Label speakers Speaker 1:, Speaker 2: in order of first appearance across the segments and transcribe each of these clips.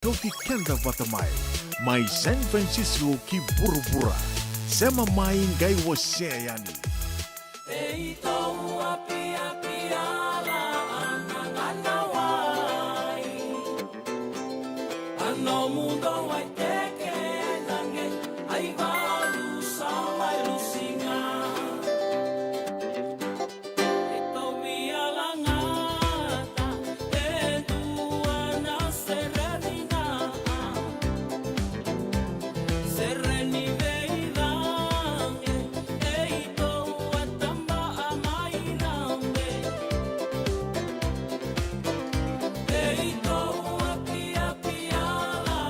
Speaker 1: Roti Kenda Batamai, may San Francisco ki Burubura, sama main gay waseyani.
Speaker 2: Ano mundo ay teke nange ay balu samay lusinga. Ito bialangata edua na serenina. Sereni veidange ito atamba amairambe. Ito api-api ala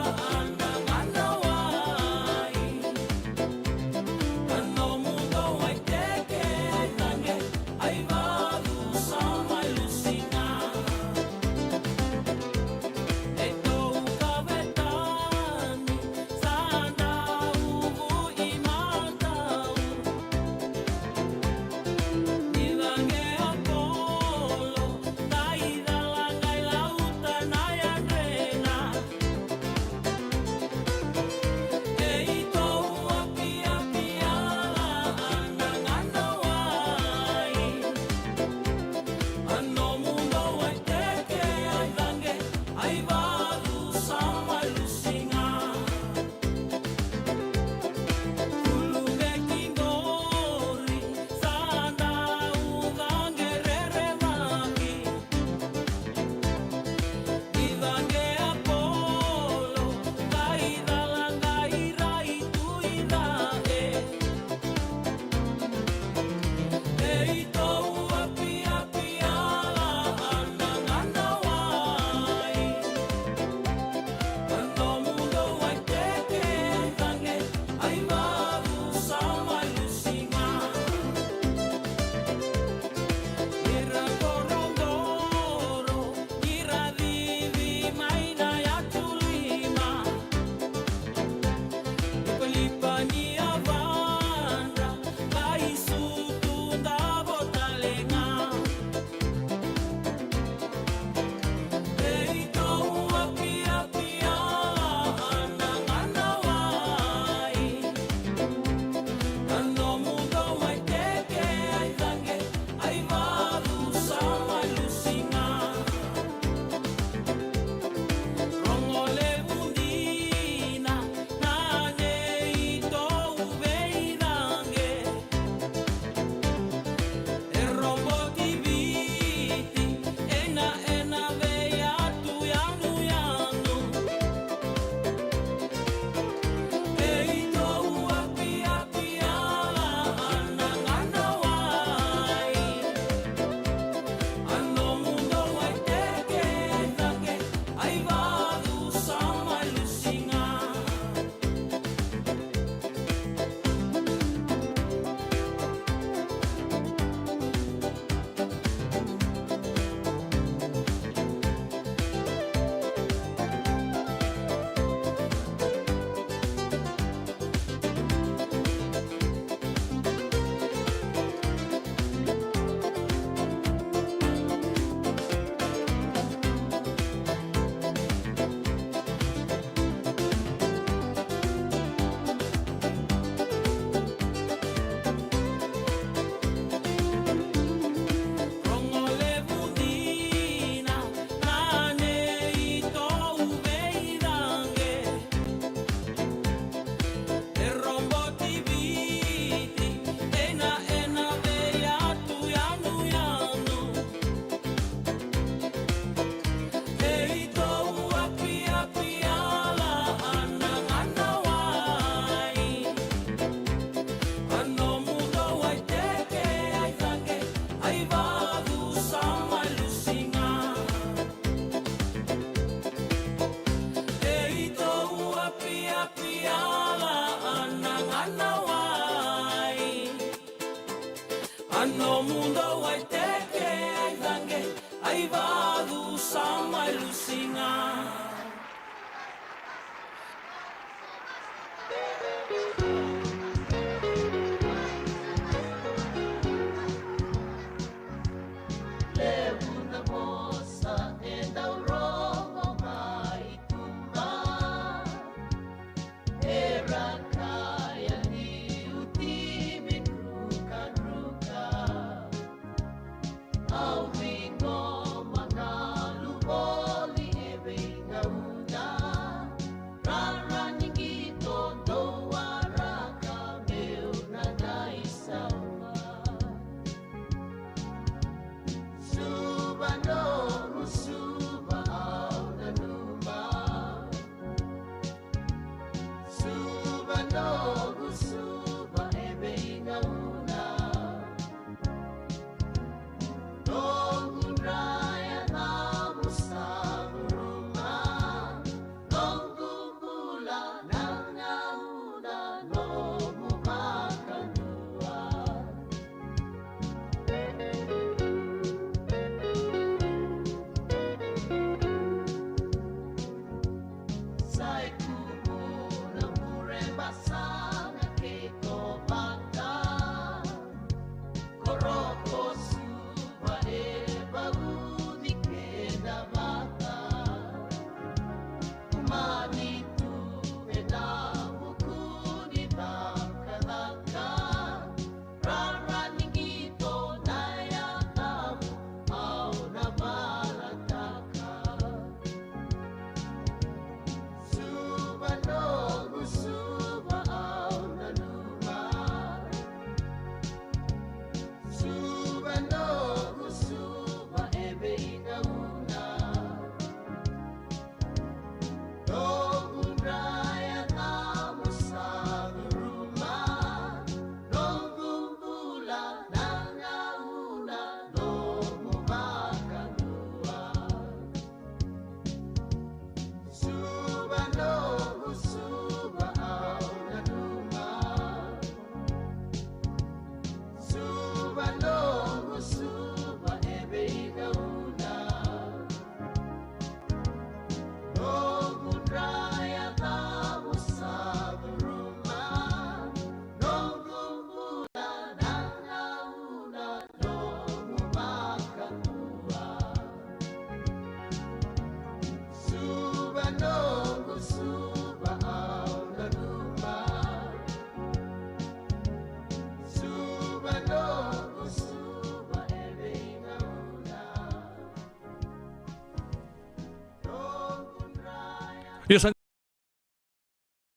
Speaker 3: Yosan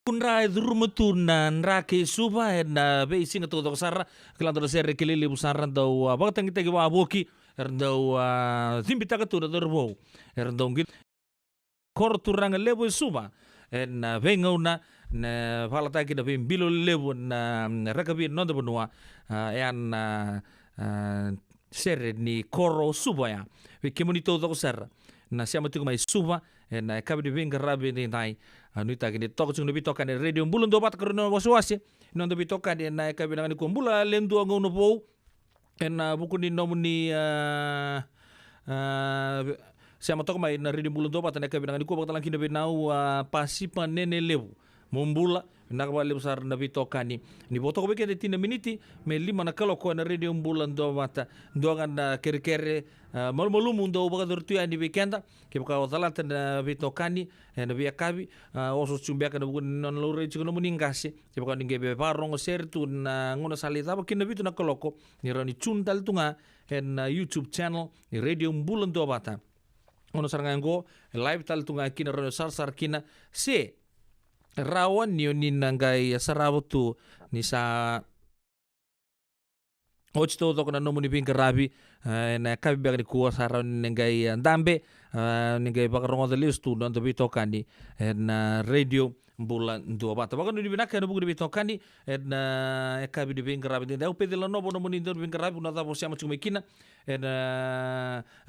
Speaker 3: kunra durumutunan rake suba na be singa to sara klando ser kelele busara do bakta ngite wa boki erdo zimbita ka to dorbo erdo ngil kor turanga lebo suba en venga una na falata ki da bilo lebo na rakabi no do bonua yan ser ni koro suba ya we kemonito do sara na siamo tu mai suba na kabi de venga rabi ni nai anu ita kini tok chung lebih tokan radio bulun do bat karuna waswasi non do bitokan na kabi nangani kumbula lendu ngono po en buku ni nomuni siamo tok mai na radio bulun do bat na kabi nangani ku baktalan kini benau pasipan nene lewu mumbula na kabali besar na bitokani ni botok beke de tina miniti me lima na kalo ko na radio bulan do mata doangan na kere mal mundo baka dortu ani weekenda ke baka otalata na bitokani na via kabi oso chumbia kana buku non lo re chikono muningasi ke baka ninge be parong sertu na ngona salita baka na bitu na koloko ni rani chundal tunga en YouTube channel ni radio bulan do mata ngono sarangango live tal tunga kina rano sar kina se rawan ni nangai sarabutu ni sa ochto to kana nomuni pinkarabi na kabi bagni kuwa saran nangai ndambe nangai bakarongo de listu don to bitokani na radio bulan dua bata bakan di binaka no buku di bitokani na kabi di pinkarabi da upede la nobo nomuni do pinkarabi na tabo siamo chumekina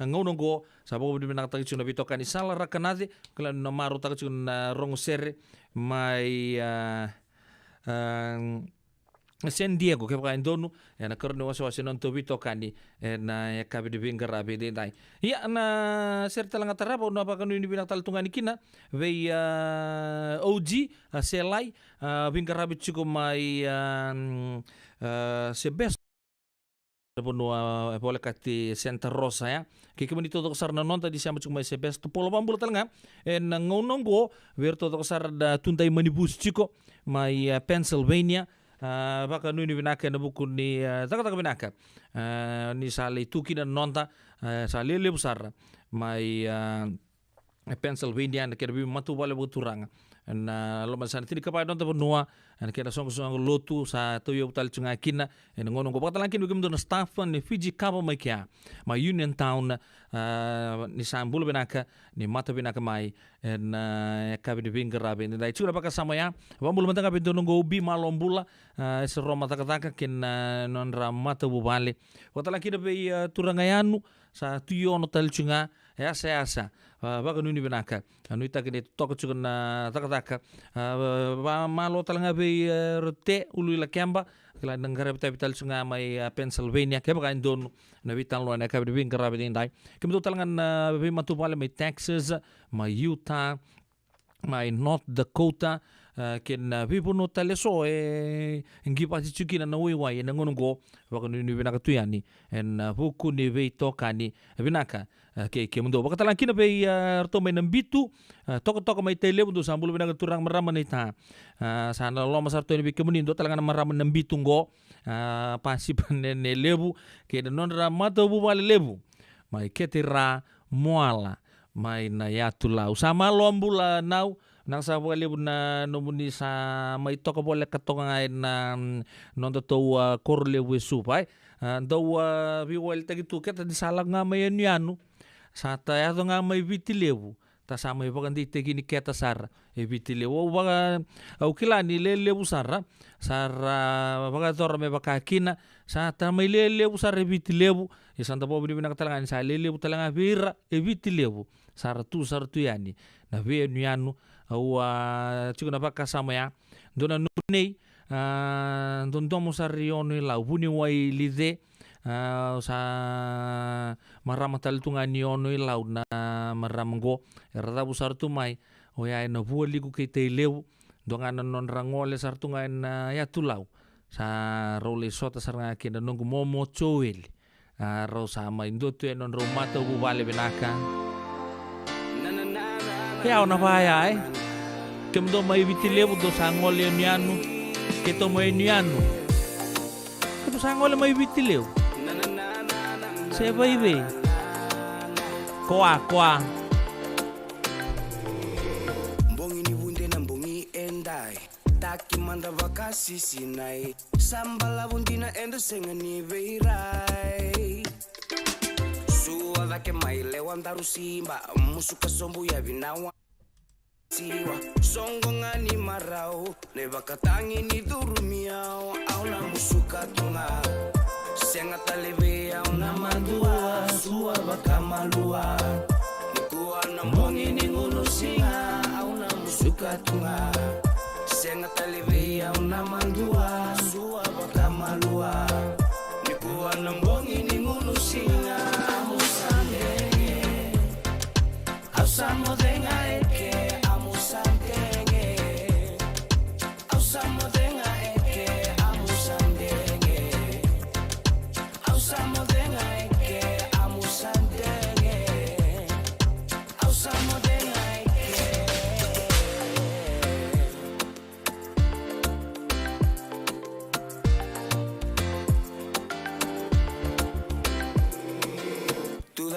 Speaker 3: ngono go sabo di binaka ta chuna bitokani sala rakanade kala no maru ta chuna rongo serre mai San Diego ke bakain donu na karno waswasi non to bitokani na kabi di pinkarabi de dai ya na serta langa tarabo no baka ni binak taltungani kina ve OG selai pinkarabi chuko mai sebes boleh kati Santa Rosa ya kiki menito to kasar na nonta di siamo cuma sebes to polo pambul talanga en ngonongo ver to kasar da tuntai manibus chiko mai Pennsylvania baka nuni binaka na buku ni taka binaka ni sali tuki na nonta sali le besar mai Pennsylvania na kerbi matu bale buturanga na lo masana tini kapai nonta benua na kena song lotu sa toyo tal chunga kina en ngono go batalan kinu gem don staff ni Fiji kapa mai kia mai Union Town ni sambul binaka ni mata binaka mai en kabi di bingarabe ni dai chura baka sama ya bambul mata kabi don go ubi malombula se roma taka kin non ramata bubale batalan kinu be turangayanu sa tuyo no tal chunga asa baka nuni binaka anu ita kini toko chuna taka malo talanga be rote ulu la kemba kala nangara vital chunga mai Pennsylvania ke baka indon na vital lo na kabi bin karabe dai kemto talanga be matu pale mai Texas mai Utah mai North Dakota ken vipuno tale so ngi pati chukina na wai na ngono go waka ni vinaka tuyani en buku ni vei tokani vinaka ke mundo baka talang kina vei to mai nambitu toko mai tele mundo sambul vinaka turang marama ni ta sana lo masar to ni ke munindo talang marama nambitu go pasi ne lebu ke non ramata bu vale lebu mai ketira moala mai na yatula usama lombula nau nang sa wali na nomuni sa may to ko bole katonga na non to korle wesu pai do vi wel tagi tu ket di sala nga may nyanu sa ta ya nga may vitilewu ta sa may bagandi tegi ni keta sar e vitilewu baga au kilani lewu sara baga tor me baka kina sa ta may lewu sar e vitilewu e santa bo bini nakatalangan sa lewu talanga vira e vitilewu sar tu yani na ve nyanu au chico na baka sama ya dona nunei don domo sariono la buni wai lide sa marama taltunga niono lau na maramgo rada busar tu mai o ya na vuoli ku ke te leu donga non rangole sartunga na ya tulau sa role sota saranga ke na nongu momo choel ro sama indoto non romata bu vale benaka ya ona vaya kemdo mai vitile do sangole nianu keto mai nianu keto sangole mai vitile se vai koa
Speaker 4: mbongi ni bunde na mbongi endai taki manda vakasi sinai sambala bundina endo sengani veirai suwa vake mai lewandaru simba musuka sombu ya vinawa siwa songo ngani marau ne bakatangi ni durumiao au na musuka tunga senga talebe au na mandua suwa bakamalua nikuwa na mbongi ni ngulu singa au na musuka tunga senga talebe au na mandua suwa bakamalua nikuwa na mbongi ni ngulu singa amusande ausamo denga eke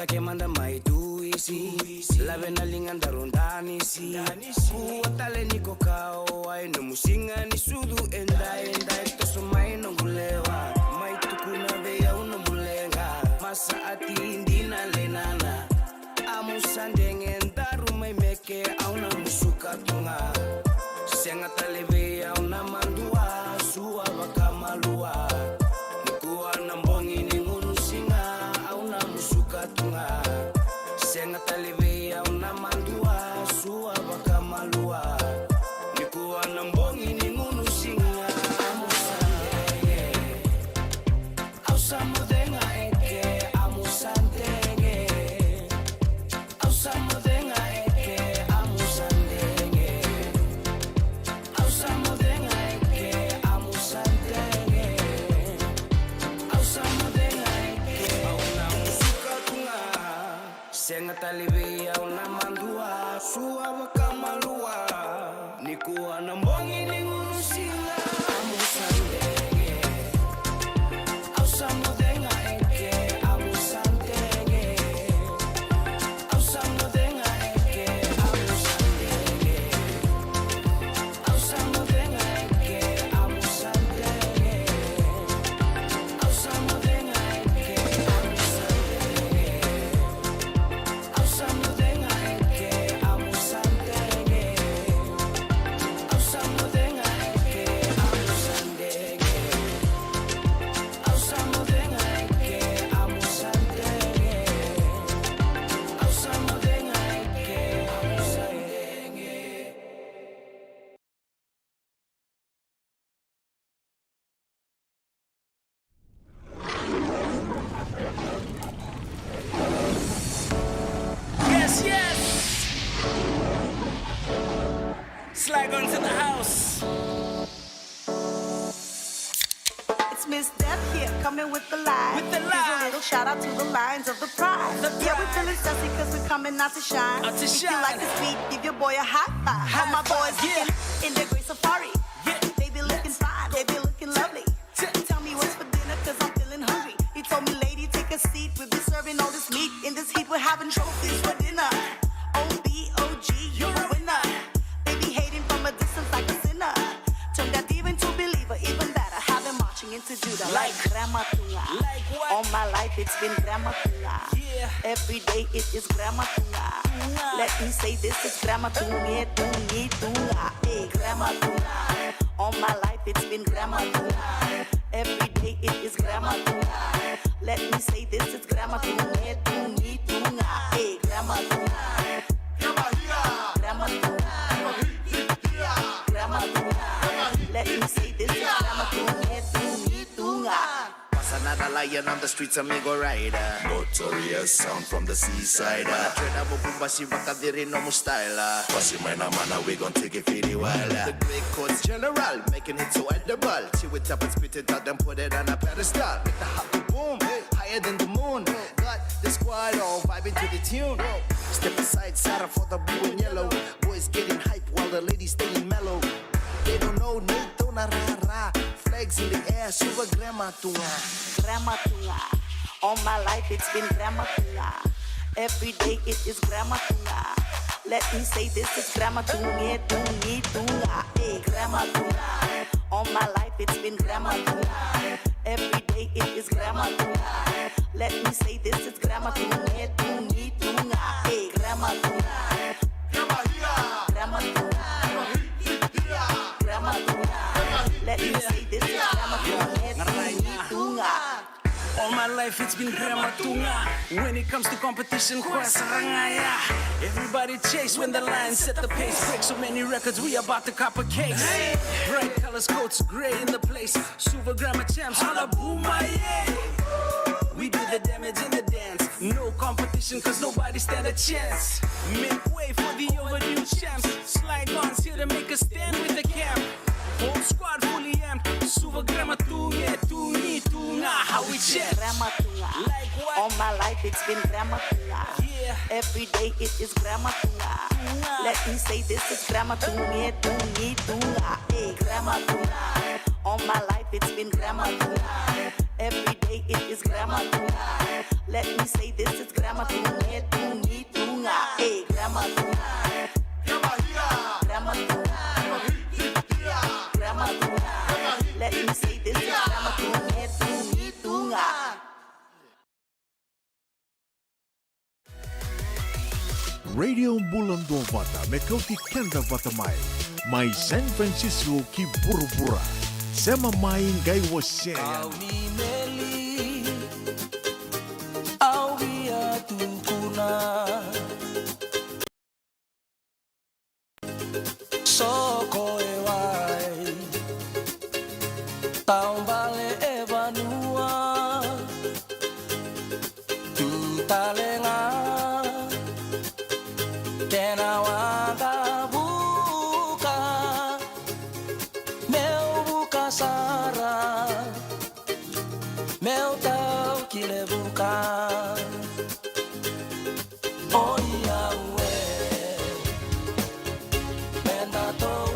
Speaker 4: que manda mai tuisi la vena linganda rondani si kuatale niko kao ai no musinga ni sudu endai to so mai no gulewa mai tukuna veya uno mulenga masa ati indina lenana amusandenge ndaru mai meke au na musuka tunga senga taleve au na mandua suwa bakamalua nikuwa na mbongi ni ngunu singa au na musuka tunga senga taleve au na mandua suwa bakamalua nikuwa na mbongi ni ngunu singa amusandenge au samudenga eke amusandenge au samudenga eke amusandenge au samudenga eke amusandenge au samudenga eke au na musuka tunga senga talebe au na mandua suwa bakamalua nikuwa na mbongi ni ngunu singa amusandenge au samudenga eke amusandenge au samudenga eke amusandenge au samudenga eke amusandenge au samudenga eke amusandenge au samudenga eke amusandenge au samudenga
Speaker 2: Slag on to the house.
Speaker 5: It's Miss Deb here, coming with the line.
Speaker 2: With the
Speaker 5: Here's
Speaker 2: line.
Speaker 5: a little shout out to the lines of the pride.
Speaker 2: The
Speaker 5: Yeah, we're
Speaker 2: pride.
Speaker 5: feeling sassy cause we're coming out to shine.
Speaker 2: Out to
Speaker 5: if
Speaker 2: shine.
Speaker 5: you like this beat, give your boy a high five.
Speaker 2: High
Speaker 5: All my
Speaker 2: five,
Speaker 5: boys
Speaker 2: yeah.
Speaker 5: looking in their great safari.
Speaker 2: Yeah.
Speaker 5: They be looking fine, they be looking lovely. Tell me what's for dinner cause I'm feeling hungry. He told me, lady, take a seat. We'll be serving all this meat. In this heat, we're having trophies for dinner. O-B-O-G, you're a winner. They be hating from a distance like a sinner. Turn that diva into believer, even better. Have them marching into Judah like Grandma Tunga.
Speaker 2: Like what?
Speaker 5: All my life it's been Grandma Tunga.
Speaker 2: Yeah.
Speaker 5: Every day it is Grandma Tunga. Let me say this, it's Grandma Tunga, Tunga, Tunga. Hey, Grandma Tunga. All my life it's been Grandma Tunga. Every day it is Grandma Tunga. Let me say this, it's Grandma Tunga, Tunga, Tunga. Hey, Grandma Tunga. Grandma Tunga. Grandma Tunga. Let me say this, it's Grandma Tunga, Tunga, Tunga.
Speaker 6: Pass another lion on the streets, amigo rider.
Speaker 7: Notorious sound from the seaside.
Speaker 6: Trena mo bumbashi baka diri no mo style.
Speaker 7: Pasi mana mana, we gon' take it for the while.
Speaker 6: The great codes general, making it so edible. Chew it up and spit it out, then put it on a pedestal. Make the hot boom, higher than the moon. Got the squad all vibing to the tune. Step aside, Sarah for the blue and yellow. Boys getting hype while the ladies staying mellow. They don't know, Nito na rara. Flags in the air, super grandma tunga.
Speaker 5: Grandma Tunga. All my life it's been Grandma Tunga. Every day it is Grandma Tunga. Let me say this, it's Grandma Tunga, Tunga, Tunga. Hey, Grandma Tunga. All my life it's been Grandma Tunga. Every day it is Grandma Tunga. Let me say this, it's Grandma Tunga, Tunga, Tunga. Hey, Grandma Tunga. Grandma Tunga. Grandma Tunga. Let me say this, it's Grandma Tunga, Tunga, Tunga.
Speaker 2: All my life it's been Grandma Tunga. When it comes to competition, kwa sarangaya. Everybody chase when the line set the pace. Break so many records, we about to cop a case. Bright colors, coats, gray in the place. Super Grandma champs, holla boom, yeah. We do the damage in the dance. No competition, cause nobody stand a chance. Make way for the overdue champs. Slide guns here to make a stand with the camp. Whole squad fully amped. Super Grandma Tunga, Tunga, Tunga. How we chant.
Speaker 5: Grandma Tunga.
Speaker 2: Like what?
Speaker 5: All my life it's been Grandma Tunga.
Speaker 2: Yeah.
Speaker 5: Every day it is Grandma Tunga. Let me say this, it's Grandma Tunga, Tunga, Tunga. Hey, Grandma Tunga. All my life it's been Grandma Tunga. Every day it is Grandma Tunga. Let me say this, it's Grandma Tunga, Tunga, Tunga. Hey, Grandma Tunga. Grandma Tunga. Grandma Tunga. Let me say this, it's Grandma Tunga, Tunga, Tunga.
Speaker 1: Radio Bulando Vata Mekauti Kenda Vata Mai San Francisco ki Burubura Sema Mai Gai Wasea
Speaker 2: Au ni meli, au ia tukuna. Soko e wai, taumbale e vanua, tu talenga, tena wanga buka, meu buka sara, meu tau kile buka. Oh yeah, we, menda tou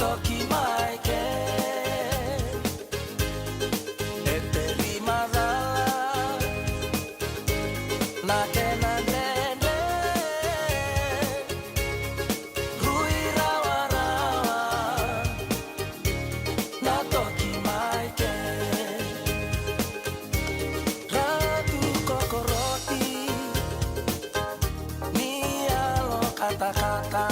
Speaker 4: toki mai ke e te rimazala na ke na nene rui rawa rawa na toki mai ke ratu kokoroti ni alo kata-kata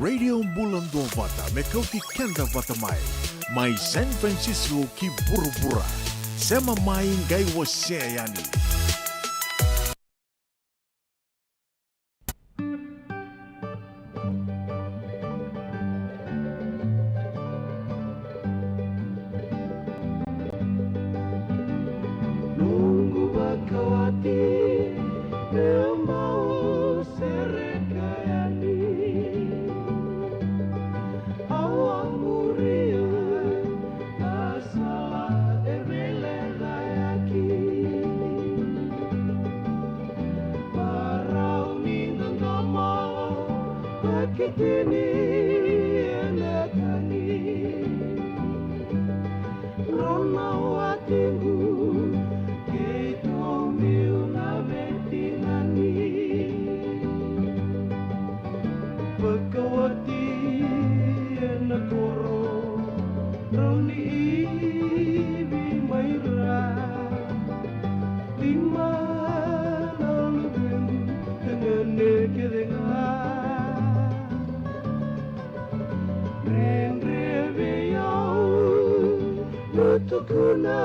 Speaker 1: Radio Bulan Dua Vata me kau ki kenda vata mai San Francisco ki buru-bura sema mai ngai waseani.
Speaker 4: Nunggu bakawati mau serekayani awak muria asala evele layaki parau ni nangama pakitini enakani rona watingu Pagkawati na koro Rauni ibi mayra Lima nalubim Dengan nekedengar Ren-rebe yau Nutukuna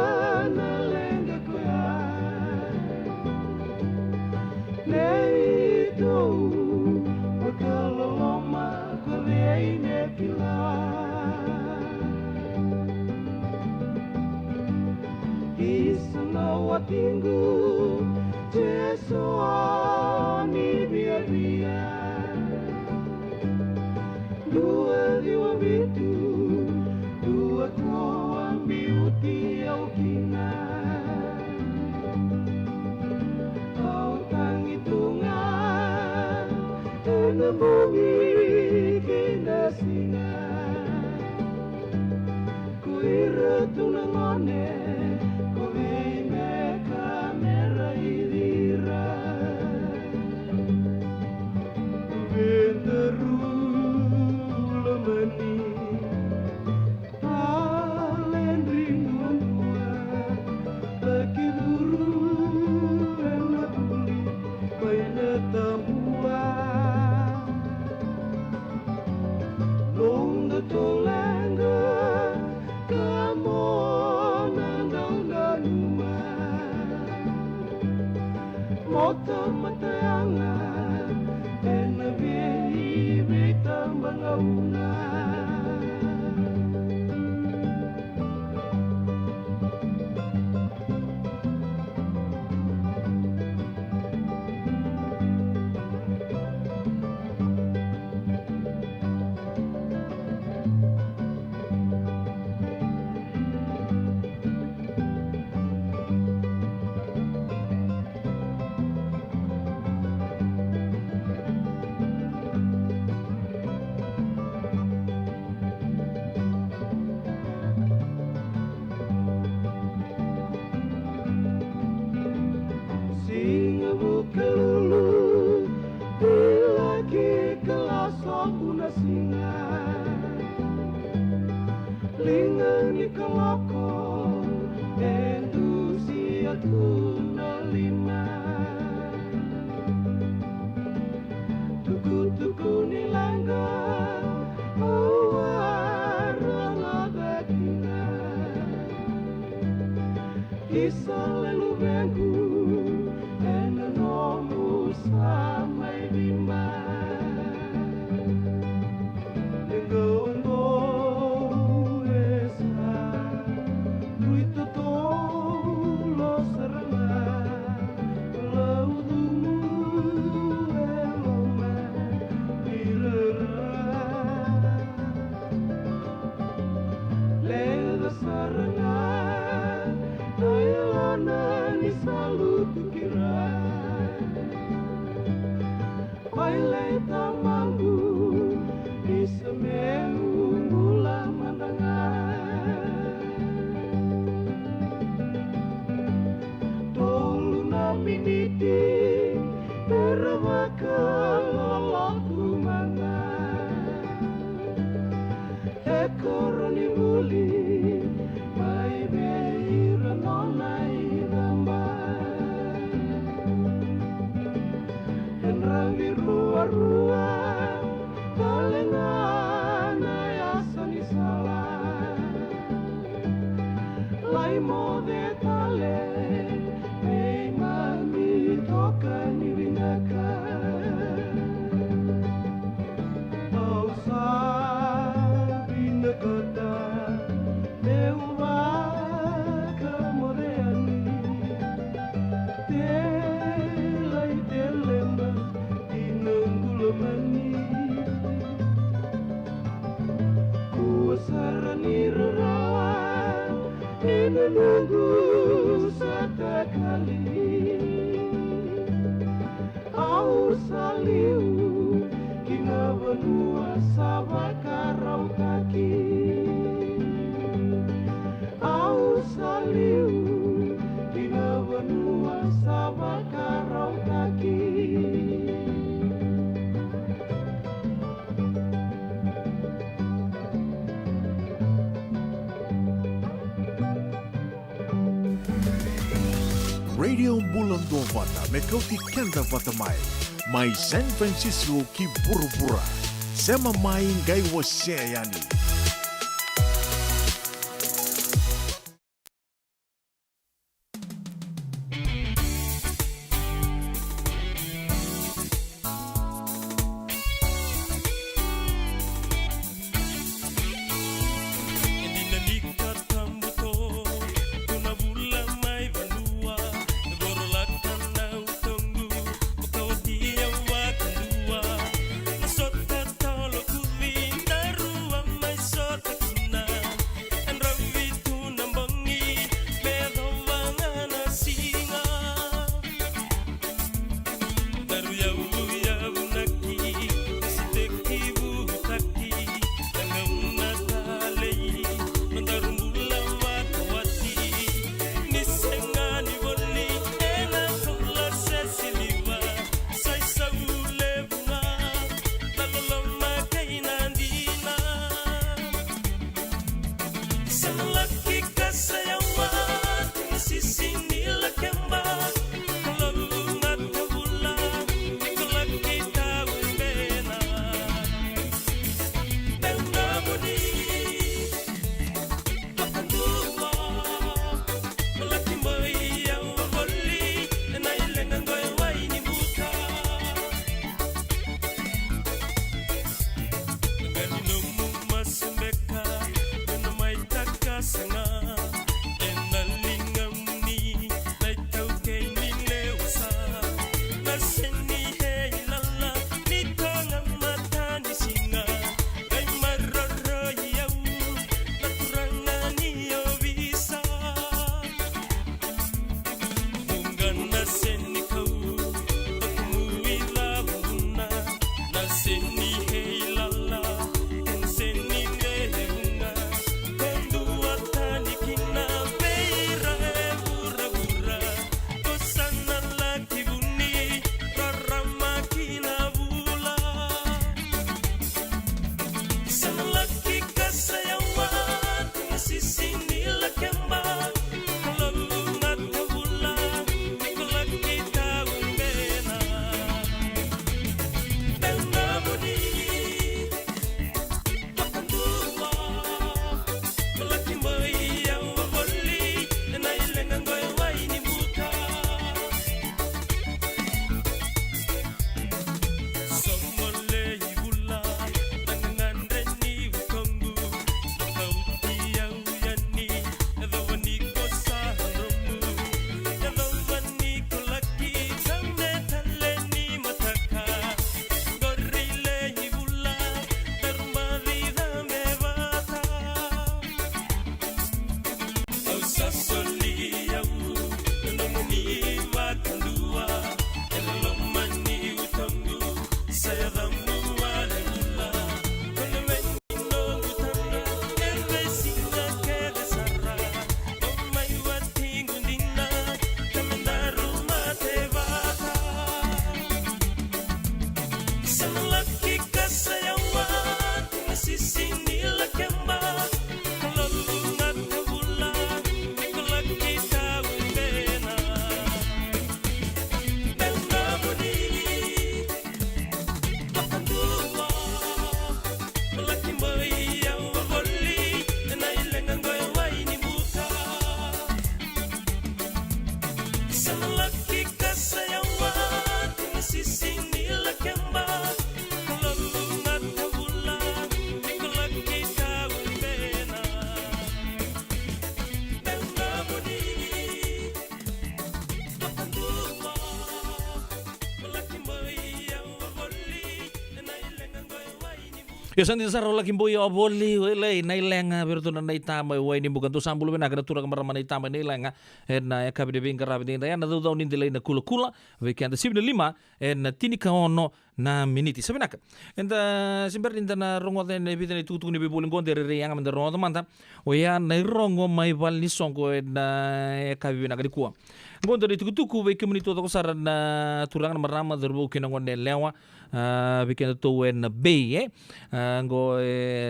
Speaker 4: nalenga kuya Neito Pagkaloma Kuliay nekila Isanawatinggu Jesuani biar-biar Dua diwa bitu Dua koan biuti au kina Au tangitungan Enembungi kina singa Kuira tunangone Kuwime kamera idira Benteru lemani Alen rinduan tua Laki duru enak buli Baina tambua Long the tolanga Kamo nandang danuma Mota matayangan Enabihi betambang auna
Speaker 1: Radio Bulan Dua Vata mekauti kenda vata mai. Mai San Francisco ki bura-bura. Sema mai ngai waseyani.
Speaker 8: Sota tolo kuvinda rua mais
Speaker 3: Ya santi saro lagi boy oboli wele na ilenga berto na itama we ni bukan tu sambul bena kada tura kamar mana itama ni ilenga na ya kabi de binga rabi dinda ya na do ni de na kula kula we kan de 75 na tini ka ono na miniti sabenaka enda simber dinda na rongo de ne bidene tutu ni bibulin gonde re yang manda rongo manta o ya na rongo mai val ni songo na ya kabi bena kadi kuwa gonde de tuku we kemuni to ko sara na turangan marama derbo kinango ne lewa weekend to na bay ngo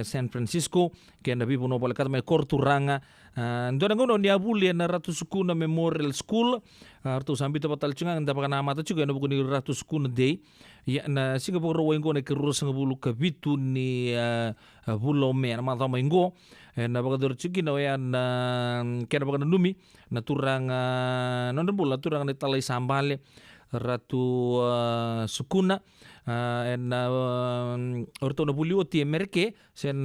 Speaker 3: San Francisco che na vivo no bolekata me korturanga ndona ngono ni abuli na Ratu Sukuna Memorial School artu sambito patal cunga nda pakana mata juga na bukuni Ratu Sukuna Day ya na Singapore wengo ne kerus ngabulu kabitu ni bulo me na mata mengo na bakadur cigi na ya na kena pakana numi na turanga non bula turanga ni talai sambale Ratu Sukuna en orto na bulioti Amerike sen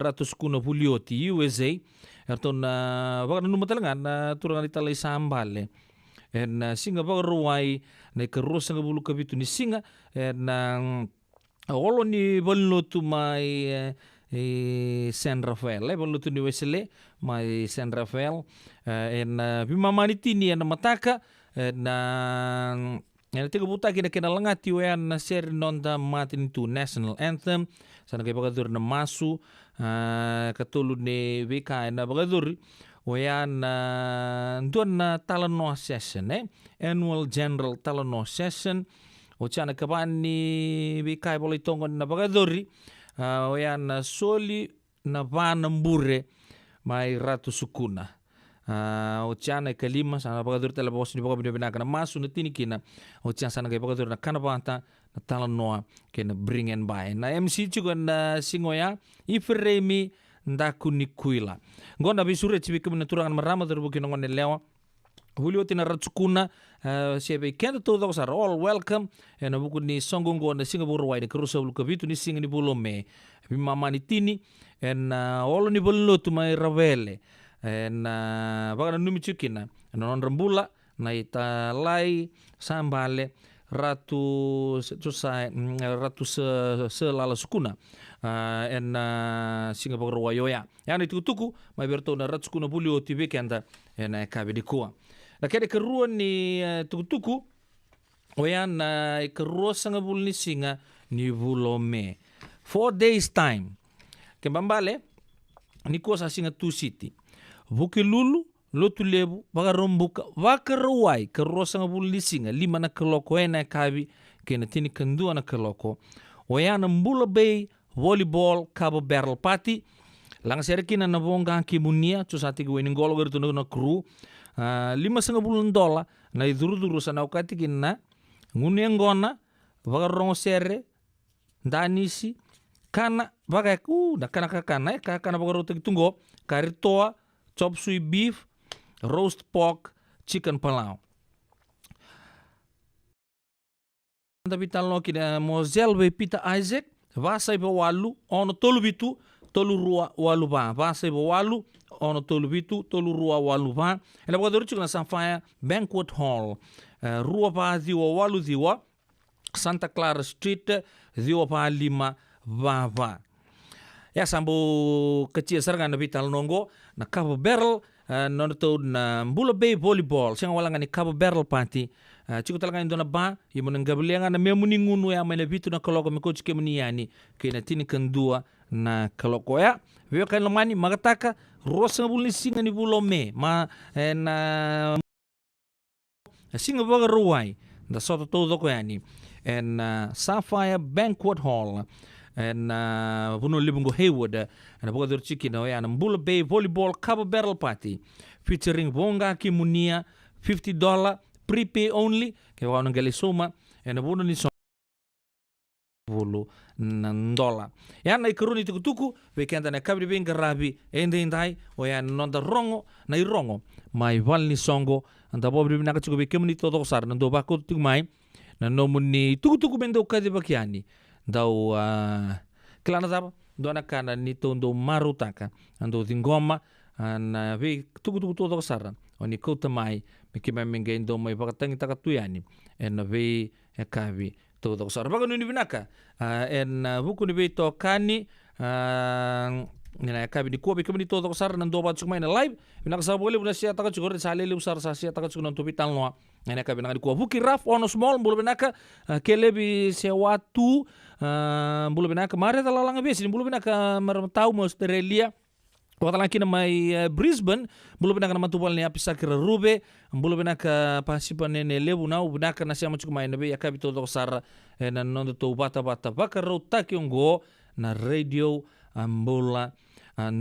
Speaker 3: Ratu Sukuna bulioti USA orto na baka numa talaga na turang ita lay sambale en singa baka ruwai na ikaros nga bulu kabitu ni singa en olo ni balno tu mai San Rafael balno tu ni Wesley mai San Rafael en bimamani tini en mataka na yang tiga buta kita kena lengati wean na seri nonda matin itu national anthem sana kaya bagadur na masu katulu ne WK na bagadur wean tuan na talano session annual general talano session o chana kapan ni WK boleh tongon na bagaduri wean soli na vanambure mai Ratu Sukuna Oceana kalima sana bagadur tela bos ni bagadur bina kana masu na tinikina oceana sana kay bagadur na kana banta na talanoa kena bring and buy na MC juga na singoya ifremi ndakuni kuila ngonda bisure chibi kumna turangan marama terbuki nongon lewa Julio tina Ratsukuna siapa ikan tu tahu sar all welcome na buku ni songgongo na Singapore wide kerusa bulu kabitu ni singa ni bulome bimama ni tini all ni bulu tu mai ravele na baka numi chukina non rembula na italai sambale ratu selala sukuna Singapore wayoya yani tuku mai berto na Ratu Sukuna bulio tibe kanda na kabe di kuwa na kede keruan ni tuku oyan na keruan sanga bul ni singa ni bulome 4 days time kembambale ni kuwa sa singa tu city Buki lulu, lotu lebu, baka rombuka, waka rawai, ka rosa nga bulu lisinga, 5 na kaloko na kabi, kena tini kandua na kaloko. Wayana Mbula Bay, volleyball, Cabo Barrel Party, lang serikina na bonga ki munia, chusati gwe ningolo gertu na kru, $5 na iduru sa na ukati kina, ngunia ngona, baka rongo sere, danisi, kana, baka na kana baka rote kitungo, karitoa, chop suey beef, roast pork, chicken palau. Tapi talo kina mozel be Peter Isaac, vasai be walu, ono tolu bitu, tolu rua walu ba. Vasai be walu, ono tolu bitu, tolu rua walu ba. Ela boka doru chukuna Sapphire Banquet Hall. Rua ba diwa walu diwa, Santa Clara Street, diwa ba 5 ba. Ya sambo kecil serangan na vital nongo na Cabo Barrel nono na Mbula Bay volleyball senga wala ngani Cabo Barrel party chiku talaga indona ba yimon ngablianga na memuni ngunu ya mena vitu na koloko me coach kemuni yani kena tini kandua na koloko ya veo kan lamani magataka rosa bulni singa ni bulome ma na singa boga ruwai da soto todo ko yani en Sapphire Banquet Hall Puno Libungo Hayward and boga dur chiki na ya Mbula Bay volleyball Cabo Barrel party featuring bonga kimunia $50 prepay only ke wa ngali soma and bono ni $10 ya na ikruni tuku weekend na kabri benga rabi ende indai o ya nonda rongo na irongo mai valni songo anda bobri na kachugo be kemni todo sar ndo ba ko tu mai na nomuni tuku bendo kadi bakiani dau kelana tapa dona kana ni tondo marutaka ando dingoma na vi tuku todo sara oni kota mai mikima mengendo mai pakatangi takatuyani en vi ekavi todo sara baga nuni binaka en buku ni beto kani Nina kabi di kuabi kami toto kasar nan doba cuma ina live bina kasar boleh bina sia taka cukor sale li usar sa sia taka cukor nan topi talnoa nina kabi nang di kuabu raf ono small bulu bina ka kelebi sewatu bulu bina ka mare talalang besi bulu bina ka martau mo Australia waktu lagi nama Brisbane bulu bina ka nama tupal ni apisa kira rube bulu bina ka pasipan nene lebu nau bina ka nasi amu cuma ina be ya kabi toto kasar nan non to bata bakar rotaki ongo na radio ambola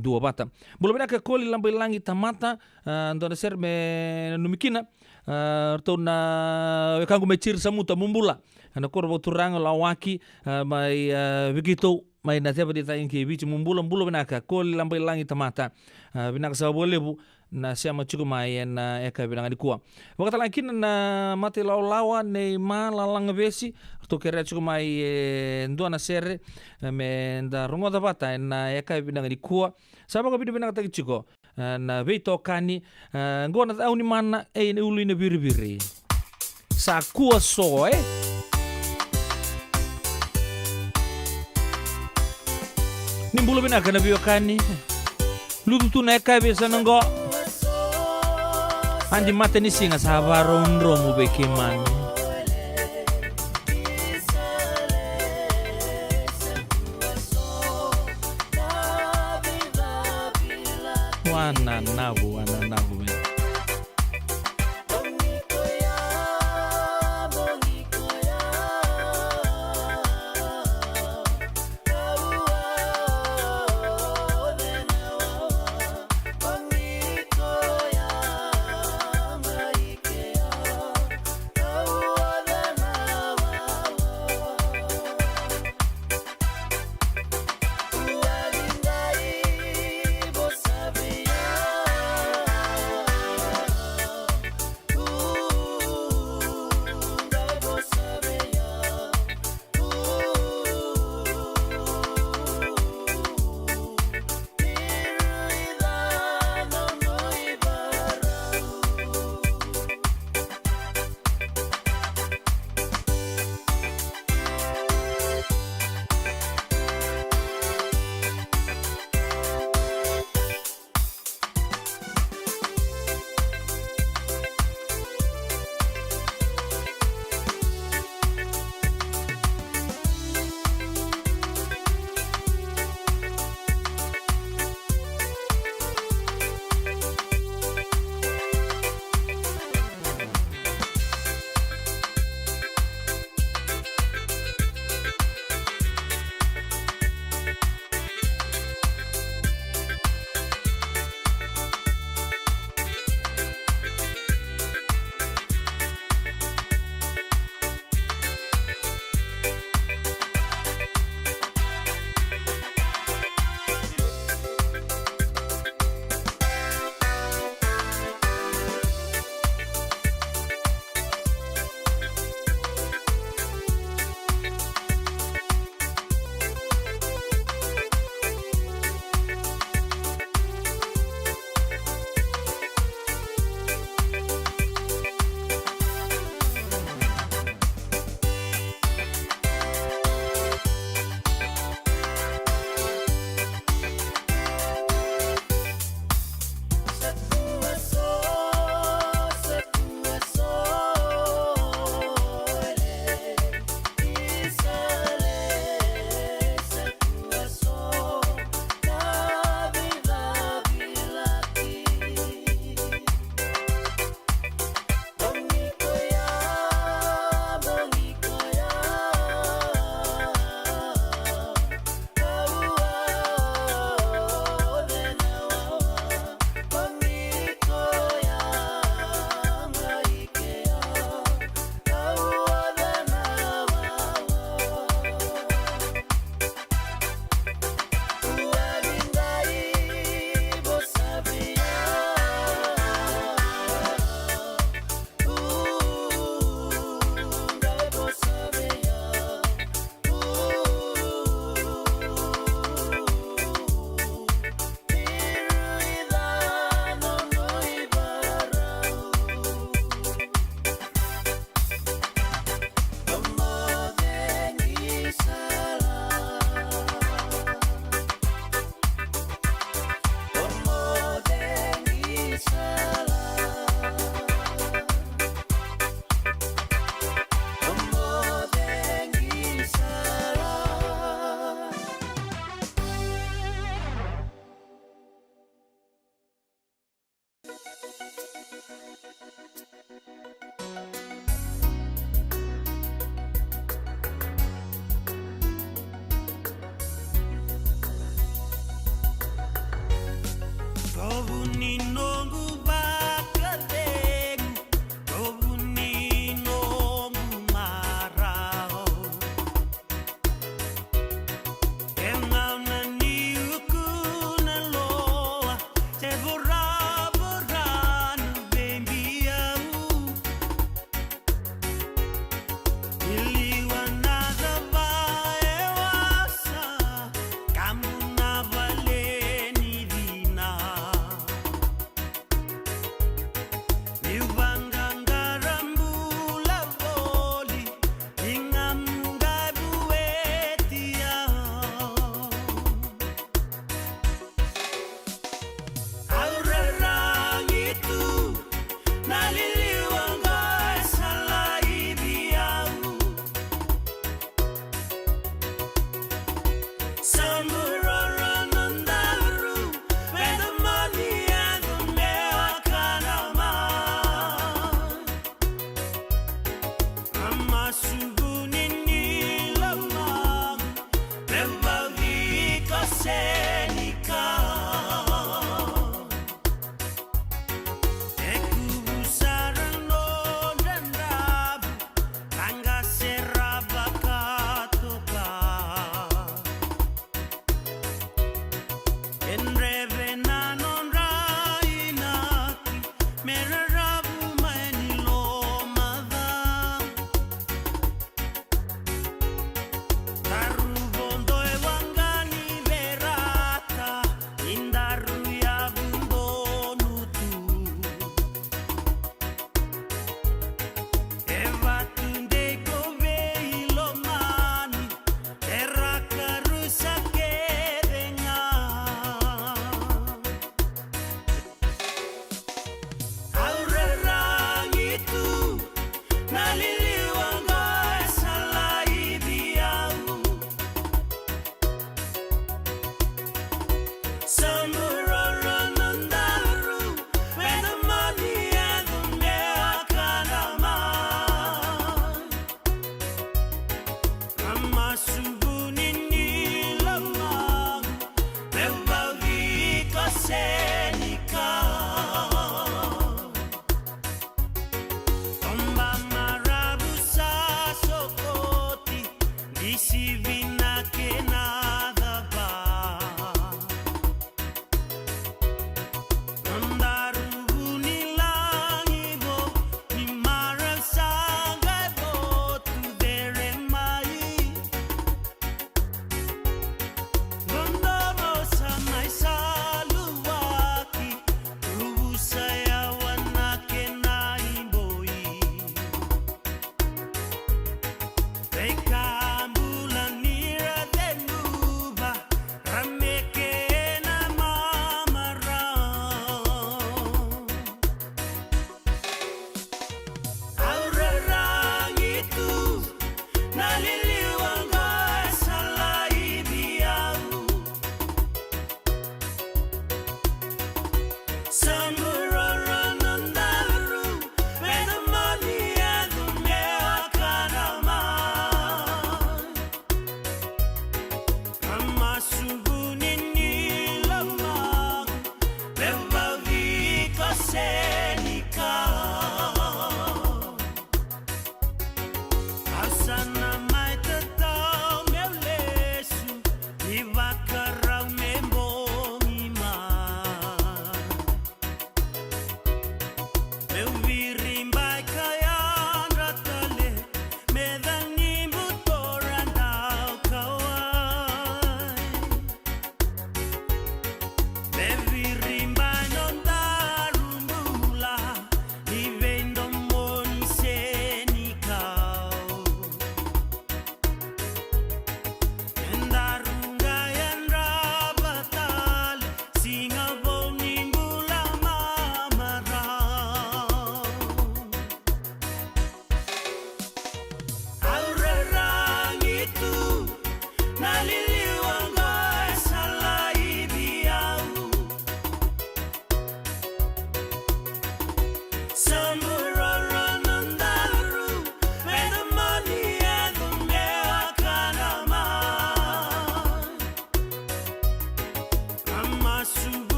Speaker 3: dua bata. Belum ada koli lambai langi tamata ndo ser me numikina to na kangu mecir samuta mumbula. Ana korbo turang lawaki mai begitu mai na teba dita inki bici mumbula benaka koli lambai langi tamata. Benaka sa bolebu na siama cukup mai na eka benanga dikua. Waktu lagi na mati lawa ne malalang besi to kera cukup mai ndo na ser me nda rongo da bata na eka benanga dikua. Saba ka benanga tagi cukup na veito kani ngona tau ni mana ne ulu ina biri-biri. Sa kua soe nimbulu benaka na biokani. Lutu tu na eka besa nanggo andi mata ni singa sabaron romu bekiman wana nabu men.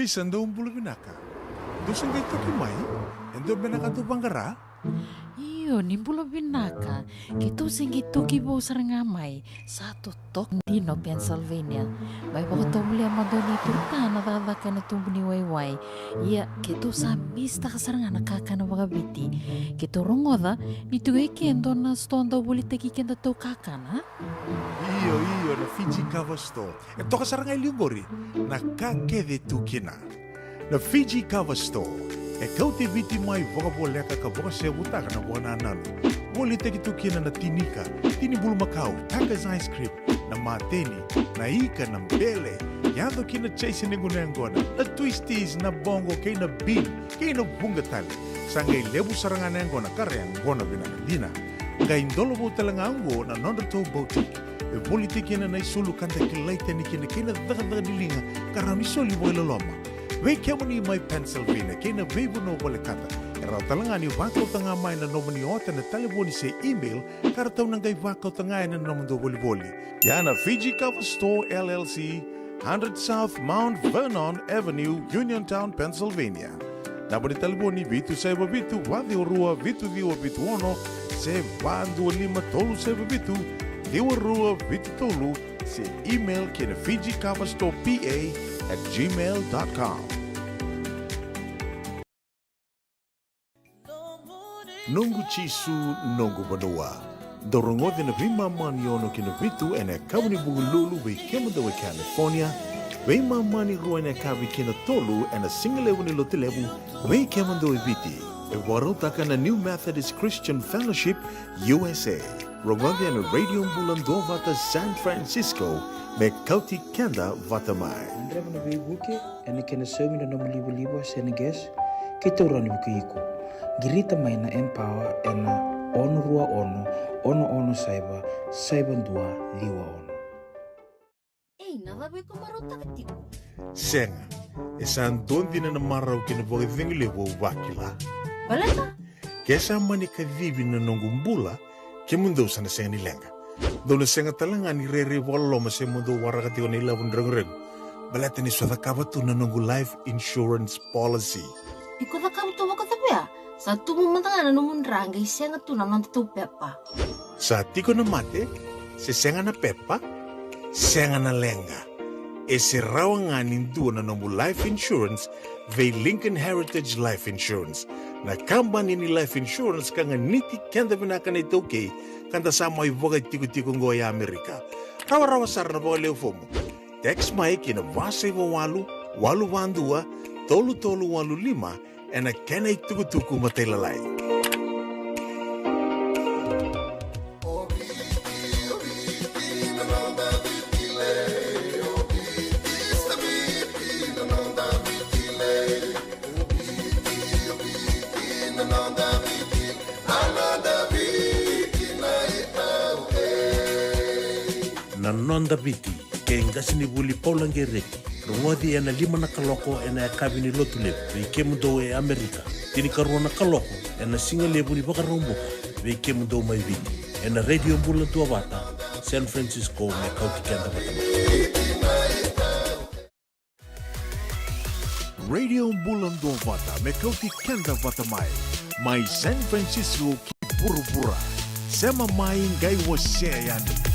Speaker 1: Isando bulu binaka. Dosen gaito kimai. Endo binaka tu bangara.
Speaker 8: Iyo, nimbulo binaka. Kito singi toki bo sarangamay. Satu tok dino Pennsylvania. May baka tumuli ang madoni turtana dadaka na tumbuni wayway. Iya, kito sa mista kasarangan nakakana mga biti. Kito rongoda, nito kendo na stonda bulita kikenda to kakana.
Speaker 1: Iyo, na Fiji Cover Store. Ito kasarangay liugori. Nakakede tu kina. Na Fiji Cover Store. Kau te viti mai vokaboleka ka voka sebutaka na buona nanu. Woli te kitu kina na tinika, tini bulu makau, Taka's ice cream, na mateni, na ika na mbele. Yando kina chase ninguna ngona, na twisties na bongo kay na bean, kay na bungatali. Sangay lebu sarangan ngona kareang ngona binakadina. Kay indolo bo talangango na nondoto boutique. E woli te kina na isulu kanta kilaita ni kina daga dilinga, karami soli boy loloma. Wei kemo ni mai Pennsylvania, kena veibu no wale kata. Era talanga ni wakau tanga mai na nomani ota na telefoni se email, kara tau nangai wakau tanga na nomando boli. Yana Fiji Cover Store LLC, 100 South Mount Vernon Avenue, Uniontown, Pennsylvania. Nabani telefoni vitu seba vitu, wadi orua vitu diwa vitu ono, se vandu lima tolu seba vitu, diwa rua vitu tolu, se email kena Fiji Cover Store PA@gmail.com. Nungu chisu nungu banua. Dorongo de na vima mani ono kina vitu ene kawani bugululu we kemada we California. We mani rua ene kawi kina tolu ene singalewu ni lotilewu we kemada we viti. E warotaka na New Methodist Christian Fellowship USA. Rongode ene Radio Bulando vata San Francisco me kauti kenda vata mai.
Speaker 9: Andre na buke ene kena semi na libo seneges kita urani buke iko. Girita mai na empower ena ono rua ono saiba dua liwa ono.
Speaker 8: Nada be kumarota ketiku.
Speaker 1: Senga, esan dondi na marau kina boge vingile wo wakila.
Speaker 8: Balata?
Speaker 1: Kesa mani ka vivi na nongumbula ke mundo sana senga ni lenga. Dona senga talanga ni rere walo ma se mundo warakati ona ila wundreng. Balata ni swada kabatu na nongu life insurance policy.
Speaker 8: Iko da kabatu wakatapea. Sa tumu matanga na numundranga isenga tu na nontu pepa.
Speaker 1: Sa tiko na mate, se senga na pepa, senga na lenga. E se rawa nindu na nomu life insurance ve Lincoln Heritage Life Insurance. Na kambani ni life insurance kanga niti kenda vinaka na itoke kanda sama ivoga tiko ngo ya Amerika. Rawa sarna boga leo fomo. Text mai kina vasaivo walu vandua, tolu walu lima, ena kena ituku matelalai. Na nonda biti, ke ngasi ni buli paulangereki,
Speaker 10: Ngodi ena 5 na kaloko ena kabini lotu levu. Vei kemundo e Amerika. Tini karua na kaloko ena singa levu ni baka romboka. Vei kemundo mai viti. Ena radio mbula tua vata. San Francisco me kauti kenda vatama.
Speaker 1: Radio Bulan Dovata me kauti kenda vatamai. Mai San Francisco ki burubura. Sema mai ngai wase yani.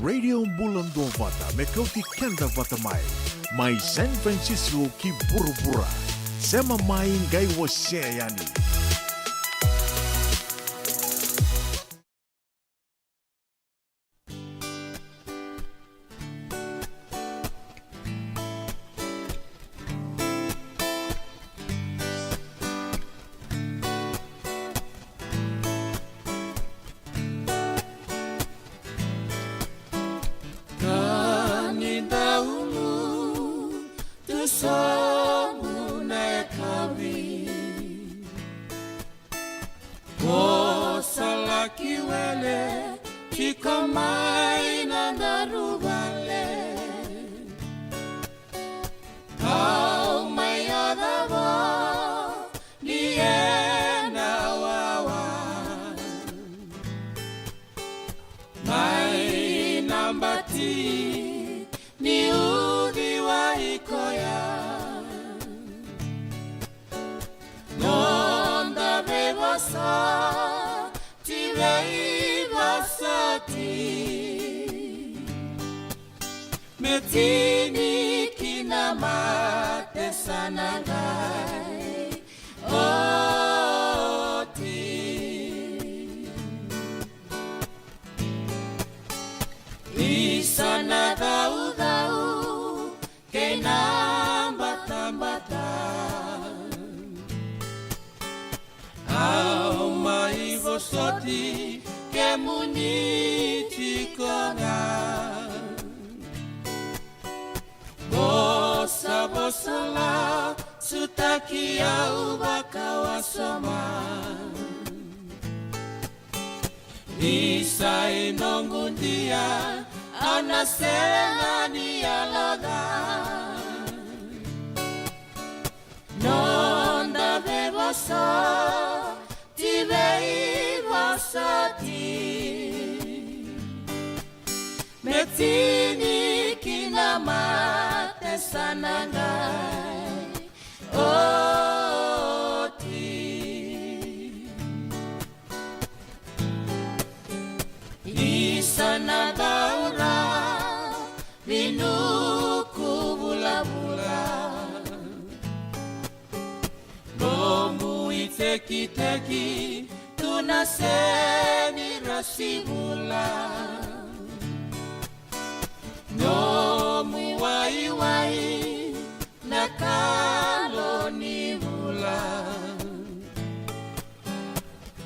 Speaker 1: Radio Bulan Dua Vata me kau ti kenda vata mai San Francisco ki Burubura sema mai ngai wose yani.
Speaker 11: Metini kina mate sanagai oti Isana dau kena bata Au mai vosoti ke muniti kona Bosa la sutaki au bakawasoma Isai nongundia anaselengani aloda Nonda bebosa tibei bosati Metini kinamate sanangai oti Isana daura binuku bula-bula Bomu iteki-teki tunaseni rasibula No muwai-wai nakalo ni hula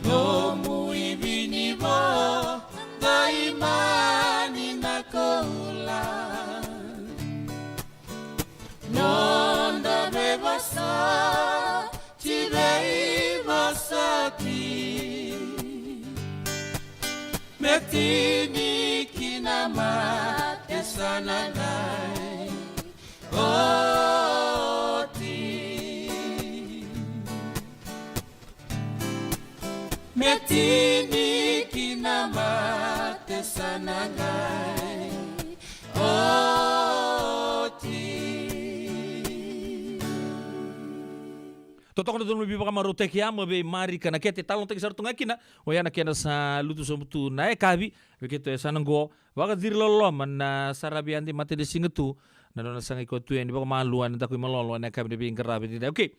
Speaker 11: No muibini bo daimani nakohula Nonda bebasa tibei basati Metini kinamate sanangai oti Metini kinamate sanangai oti
Speaker 3: Totoka na tono bibi kama roteki ama be mari kana kete talon teki sartunga kina o yana kena sa lutu somutu na e kabi begitu ya sanango waka dirlolo man sarabi andi mate de singetu na dona sanga iko tu en baka maluan ta ku malolo na kabi de bingkarabi de okay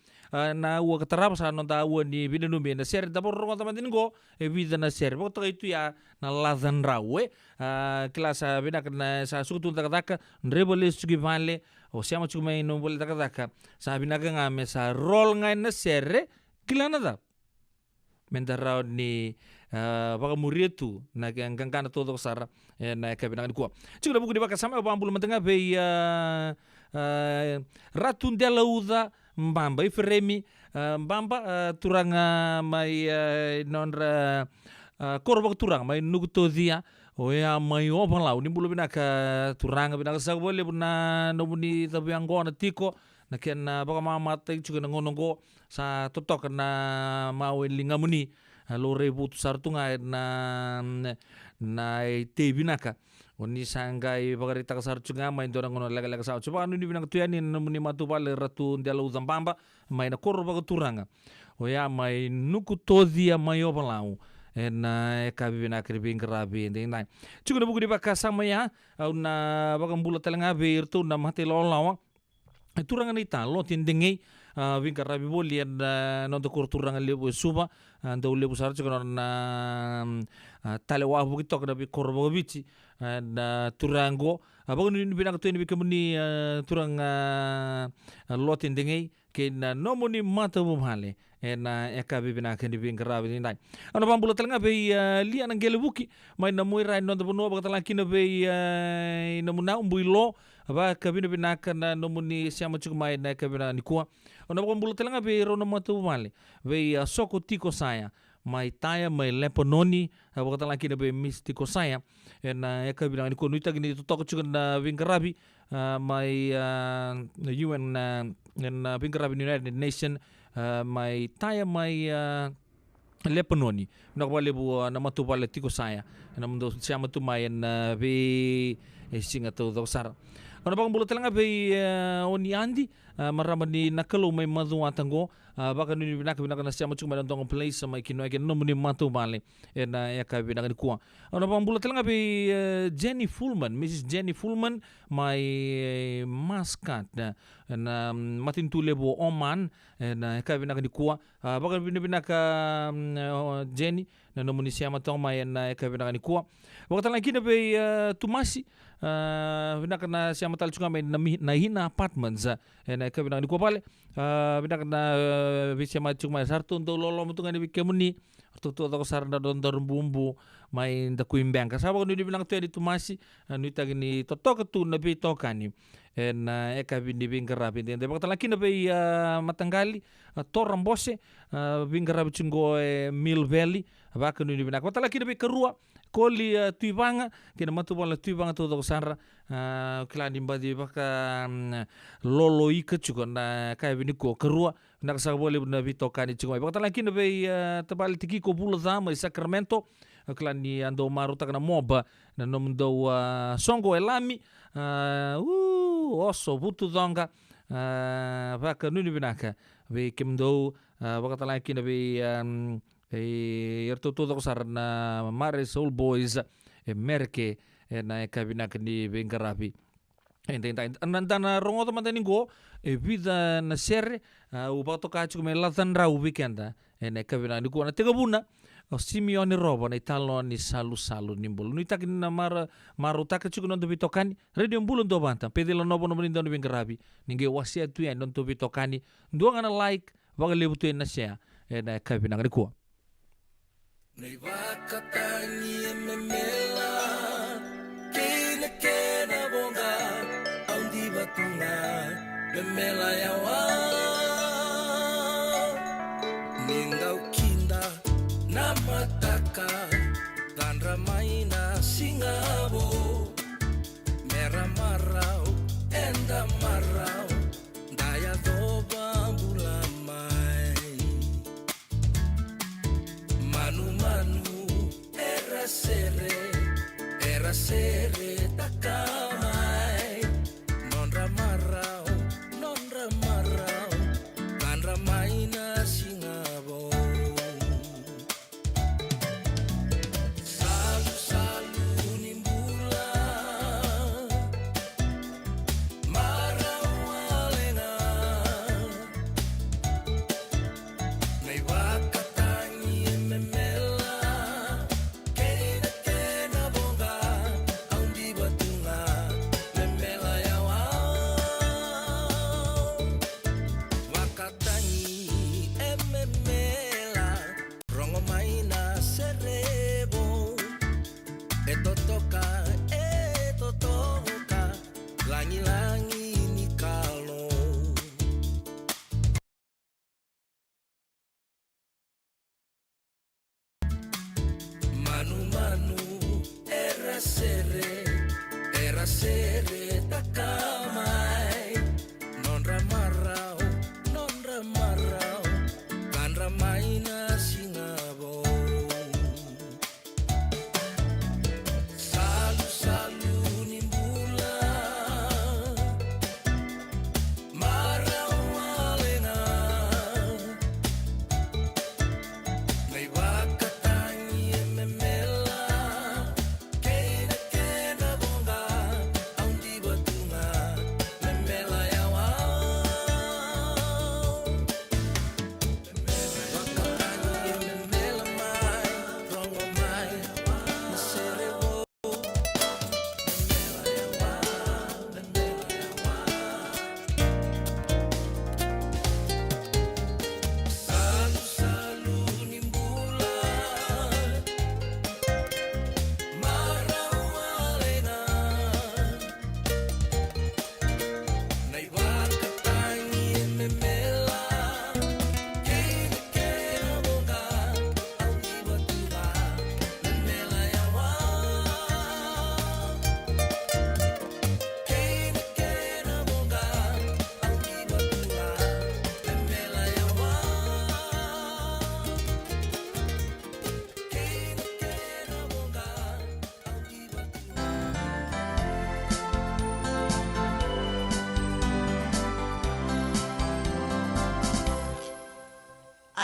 Speaker 3: na uwa katarap sa non ta uwa ni binenumbi na share da por rongo tamantin go e vida na share baka toka itu ya na ladan rawe klasa bina kana sa sukutu taka nrebole sugi vale o siamo cuma ino boleh taka sabi naga ngame sa roll ngai na serre kilana da mendarau ni baka murietu na gangana todo sara na kabina ni kuwa cuma buku di baka sama bambul mentenga be ratun dela uda mbamba ifremi mbamba turanga mai nonra korba turang mai nuguto dia o ya mai opan lau ni bulu bina ka turanga bina sa boleh buna no buni tabi angona tiko na ken baka mama tai juga ngonongo sa totok na mau linga muni lo rebutu sartunga na te binaka oni sangai baka rita kasar juga mai dona ngono lega sa coba anu ni bina tuyani no muni matu bale ratu ndela uzambamba mai na korba turanga o ya mai nuku todia mai opan lau na kabi na kribi ngarabi nding nai chuku na buku di baka sama ya na baka mbula talanga bir tu na mati lolawa turanga ni ta lo tindingi ngarabi boli na no kur turanga lebu suba anda lebu sar chuku na tale wa buki tok na bi korbo bici na turango baka ni binang tu ni bikamuni turanga lo tindingi kena nomoni mata bumhale na eka bibina kendi bin karabi ni nai ano bambula talanga be lia nang gelebuki mai na muira no de bono bakatala kina be na muna umbuilo ba kabina bina kana nomoni siama chuk mai na kabina ni kuwa ano bambula talanga be rono mata bumhale be soko tiko saya mai taya mai lepononi bakatala kina be mistiko saya na eka bina ni kuwa nuita gini toko chuk na bin karabi mai UN na Bingkarabi United Nation mai taya mai lepononi nak wale bu na matu wale tiko saya na mundo siama tu mai na be singa tu sar ana bang bulu telanga be oni andi maramani nakalo mai madu atango baka ni binak na siama cuma dan tong place mai kino ke no muni matu male na ya ka binak ni kuwa ana bang bulu telanga be Jenny Fullman Mrs Jenny Fullman mai maskat na matin tu lebo Oman na ka binak ni kuwa baka binak Jenny na no muni siama tong mai na ka binak ni kuwa waktu lagi na be tumasi binak na siama tal cuma mai na hina apartments na ka binak ni kuwa pale binak na bisa macam mai sartu untuk lolo mutungan di kemuni tu sar na don bumbu mai da kuimbang ka sabaw ni bilang tu itu masih nu tagini totok tu na bi tokani na eka bindi bingarabi de bakta laki na be matanggali toram bose bingarabi chingo Mill Valley baka nu binak bakta laki na be kerua koli tuibanga kina matu bola tuibanga tu sanra klani mbadi baka lolo ika chuko na kai bini ko kerua nak sa boleh na bito kani chuko bakta laki na be tabali tiki ko bula zama Sacramento klani ando maru tak na moba na nomdo songo elami oso butu donga baka nu binaka be kimdo bakta laki na be yerto todo sarna Mare Soul Boys merke na kabina kini bengkarabi nandana rongo teman go vida na ser ubato kacu melatan rau weekenda na kabina ni ko na tega buna Simeone Robo na italo ni salu nimbul nu itakin na maruta ka chuko ndo bitokani radio mbulu ndo banta pedelo nobo no ndo bengkarabi ninge wasia tu ya ndo bitokani ndo ngana like baga lebutu na share na kabina ni ko
Speaker 4: Nei wakatangi memela Kena kena bonga Aundi batunga Memela yawa Ningau kinda Namataka Dan ramaina singabo Merah marau Enda marau Daya doba bulamai Manu era sere takamai non ramarau kan ramaina singabo salu nimbula marau alenga nei wakatangi memela Manu era sere takamai non ramarau kan ramaina singabo salu nimbula marau alenga nei wakatangi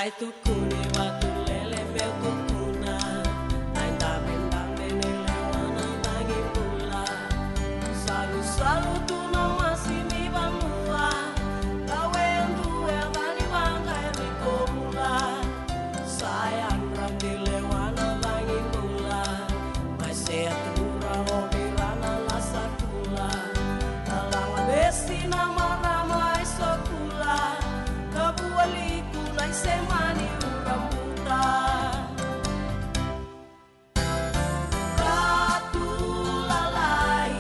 Speaker 12: Ai tukuni watu lele meu tukuna. Ai dame nele wana lagi pula. Salu tu no masih mi banua. Kawendu evani wanga eriko mula. Sayang rambile wana lagi pula. Mas saya tura obirana la sakula. Dalang besi nama ramai sokula. Kabualiku nai semani urambuta. Ratu lalai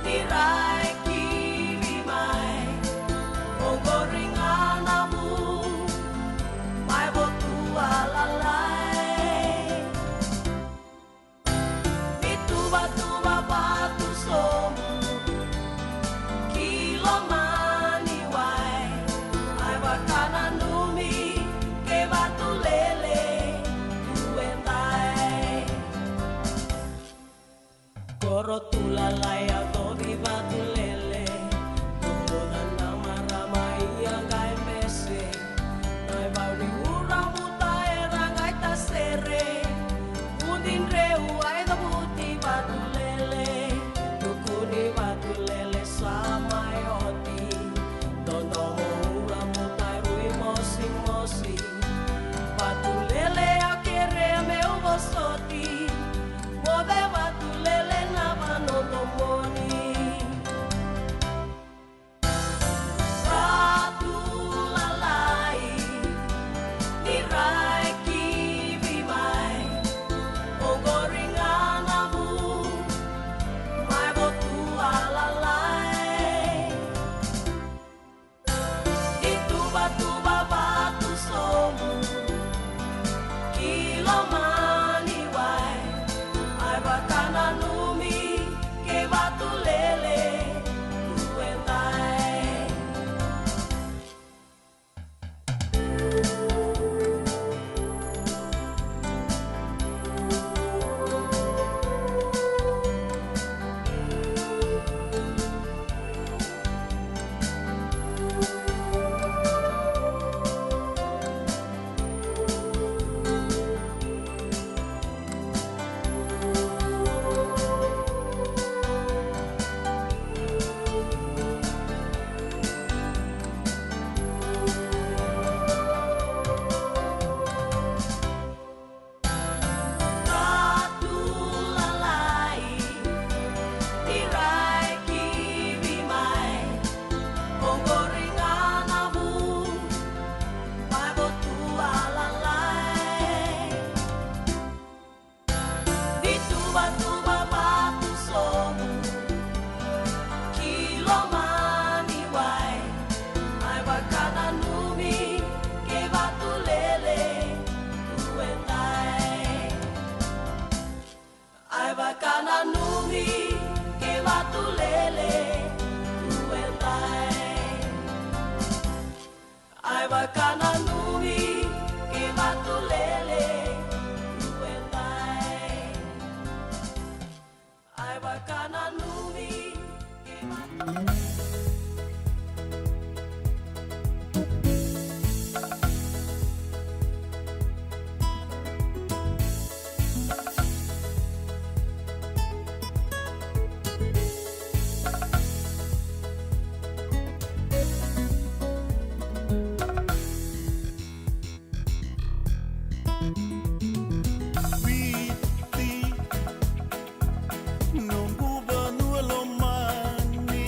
Speaker 12: nirai kiri mai. Ogoringan abu mai botua lalai. Itu batu batu somu kilo mani wai. Ai bakana numi ke batu lele tuentai. Koro tulalai atau di batu lele. Tunggu dan nama ramai yang kai mese. Ai bau di urang buta erang ai tasere. Udin reu ai da buti batu lele. Tuku di batu lele sama oti. Dono urang buta rui mosi. Batu lele akere meu gosoti. Mode batu lele na manotomoni. Ratu lalai nirai kiwi mai. Ogoringan abu mai botua lalai. Itu batu batu somu kilo mani wai. Ai bakana numi ke batu lele tuentai. Ratu lalai nirai kiwi mai. Ogoringan abu mai botua lalai. Itu batu batu somu kilo mani wai. Ai bakana numi ke batu lele tuentai. Ai bakana numi ke batu lele tuentai. Ai bakana numi ke batu lele tuentai. Ai bakana numi ke batu
Speaker 11: Witi nunggu banua lo mani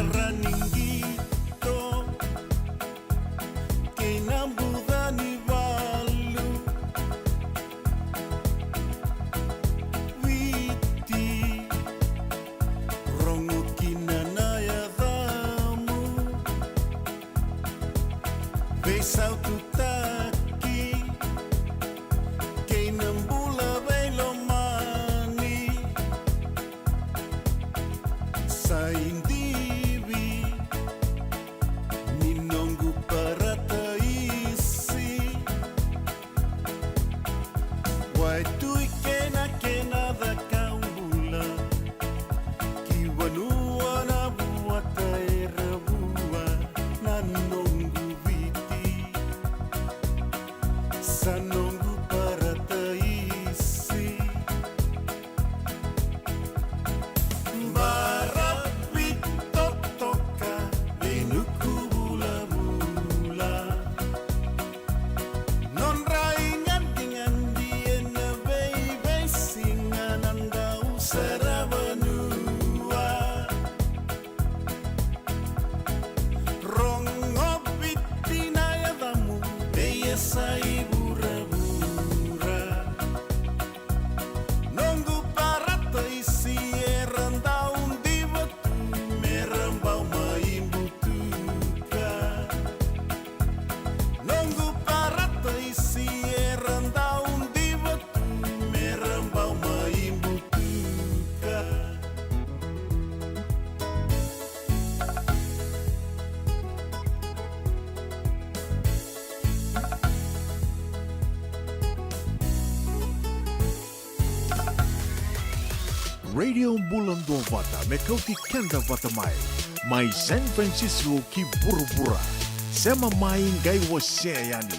Speaker 13: Raraningito Kinambudani Valu Witi Rongo Kinanaya Damu Besau Tutaki Kinambula Bailomani Sa indivi Ninongu para taisi Wai tui kena da kaula Kiwanua na buata era bua Nanongu viti Sanongu para taisi Barapitotoka Inuku bula-bula Non raingan dengan dia na baby singan anda usara benua Rongo pitina ya damu Deya sai bura-bura Nunggu para taisi erandau di batu merambau maimbutuka Nunggu para taisi erandau di batu merambau maimbutuka
Speaker 1: Radio Bulan Dua Vata Mekauti Kenda Vata Mai San Francisco ki Burubura Sema mai ngai waseani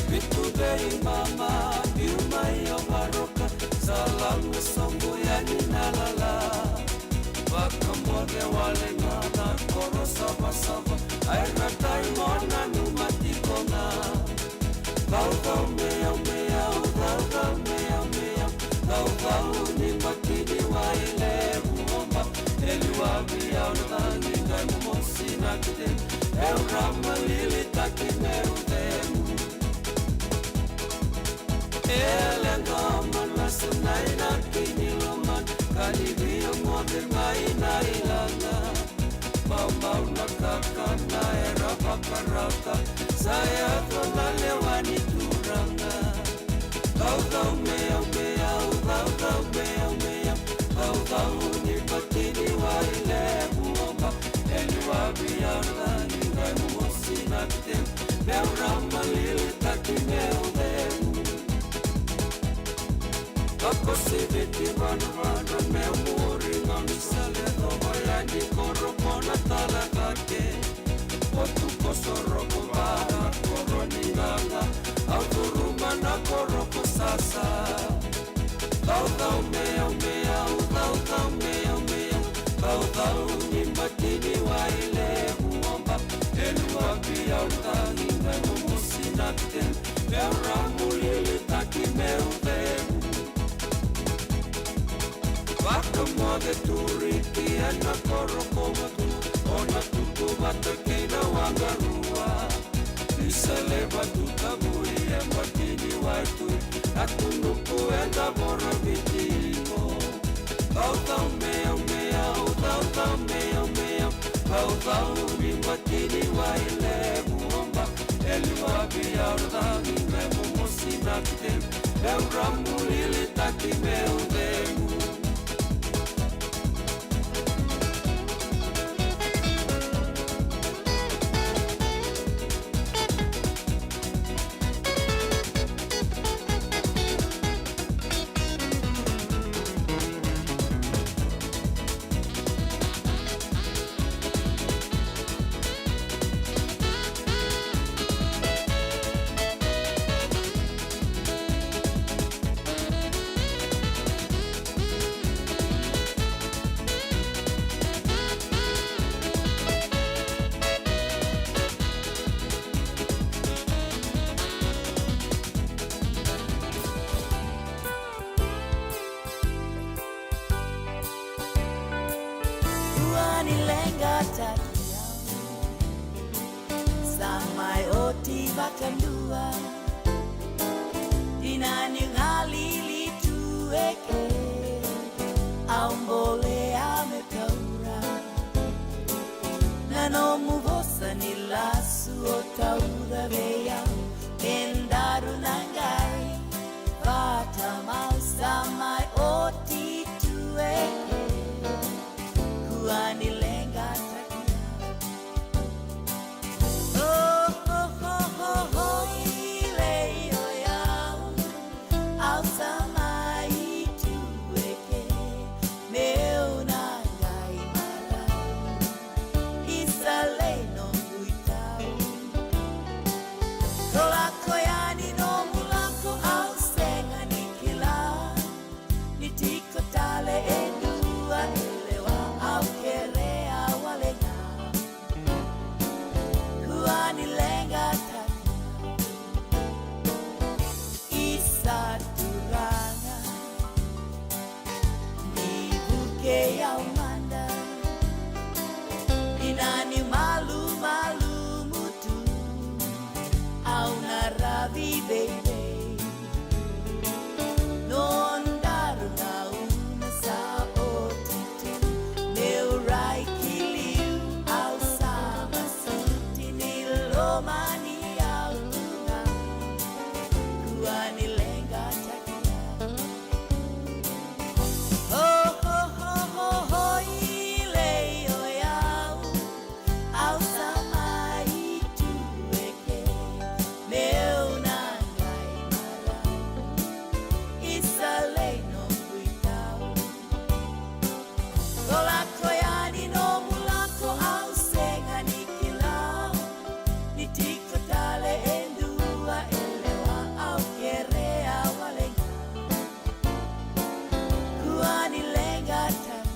Speaker 11: Vitu dari mama Biumai Omaroka Salam Sombo Yani Nalala Wakamode wale ngana Koro saba-saba Aira taimona numati kona Kau kau meau meau Kau kau meau meau Kau kau ni makini waile Muomba Eli wabi au tangi Kai mumosi nakite Eu rama lili taki meu temu Elengaman lasanay na kiniluman Kalibiyang moder may nailanga Bawbaw nakakana era bakaraka Saya ko lalewani turanga Kau kau meyaw meyaw Kau kau meyaw meyaw Kau kau ni batini waile buomba Eliwabiyaw lani Ngay mumusinaktem Meu ramalili taki meu demu Ako si biti mano meu muri ngamisale Tomayani koropo na talagake Otu kosoropo bana koroninganga Auturuma na koropo sasa Kau kau meau meau Kau kau meau meau Kau kau ni matini waile buomba Elua biau tangi ngai mumusinakten Meu ramulili taki meu temu Wakamode turiki ana korokomatu Ona tuku bata keina wangarua Isaleba tutabui embatini waitu Atunuku enda bora vitimo Kau kau meau meau Kau kau meau meau Kau kau ni matini waile buomba Eliwabi aurdangi memu musinakten Eu ramulili taki meu demu
Speaker 5: takia samai oti bakandua dinani ngalili tueke aumbole amekaura nanomu vosa ni lasu otaura veya endaru nangai vata mau samai oti tueke kuani lenga takia oh oh oh oh oh ile yo yao au samai tueke meu nangai mara isale no guitao kolako yani no mulako au senga nikila nitiko tale endua elewa au kerea walenga kuani lenga takia isa turanga nibuke ya umanda inani malu malu mutu au naravi baby non daru na una sa otitu meu rai kiliu au sama suti nilomani au tuna kuani lenga takia oh oh oh oh oh ile yo yao au samai tueke meu nangai mara isale no guitao kolako yani no mulako au senga nikila nitiko tale endua elewa au kerea walenga kuani lenga takia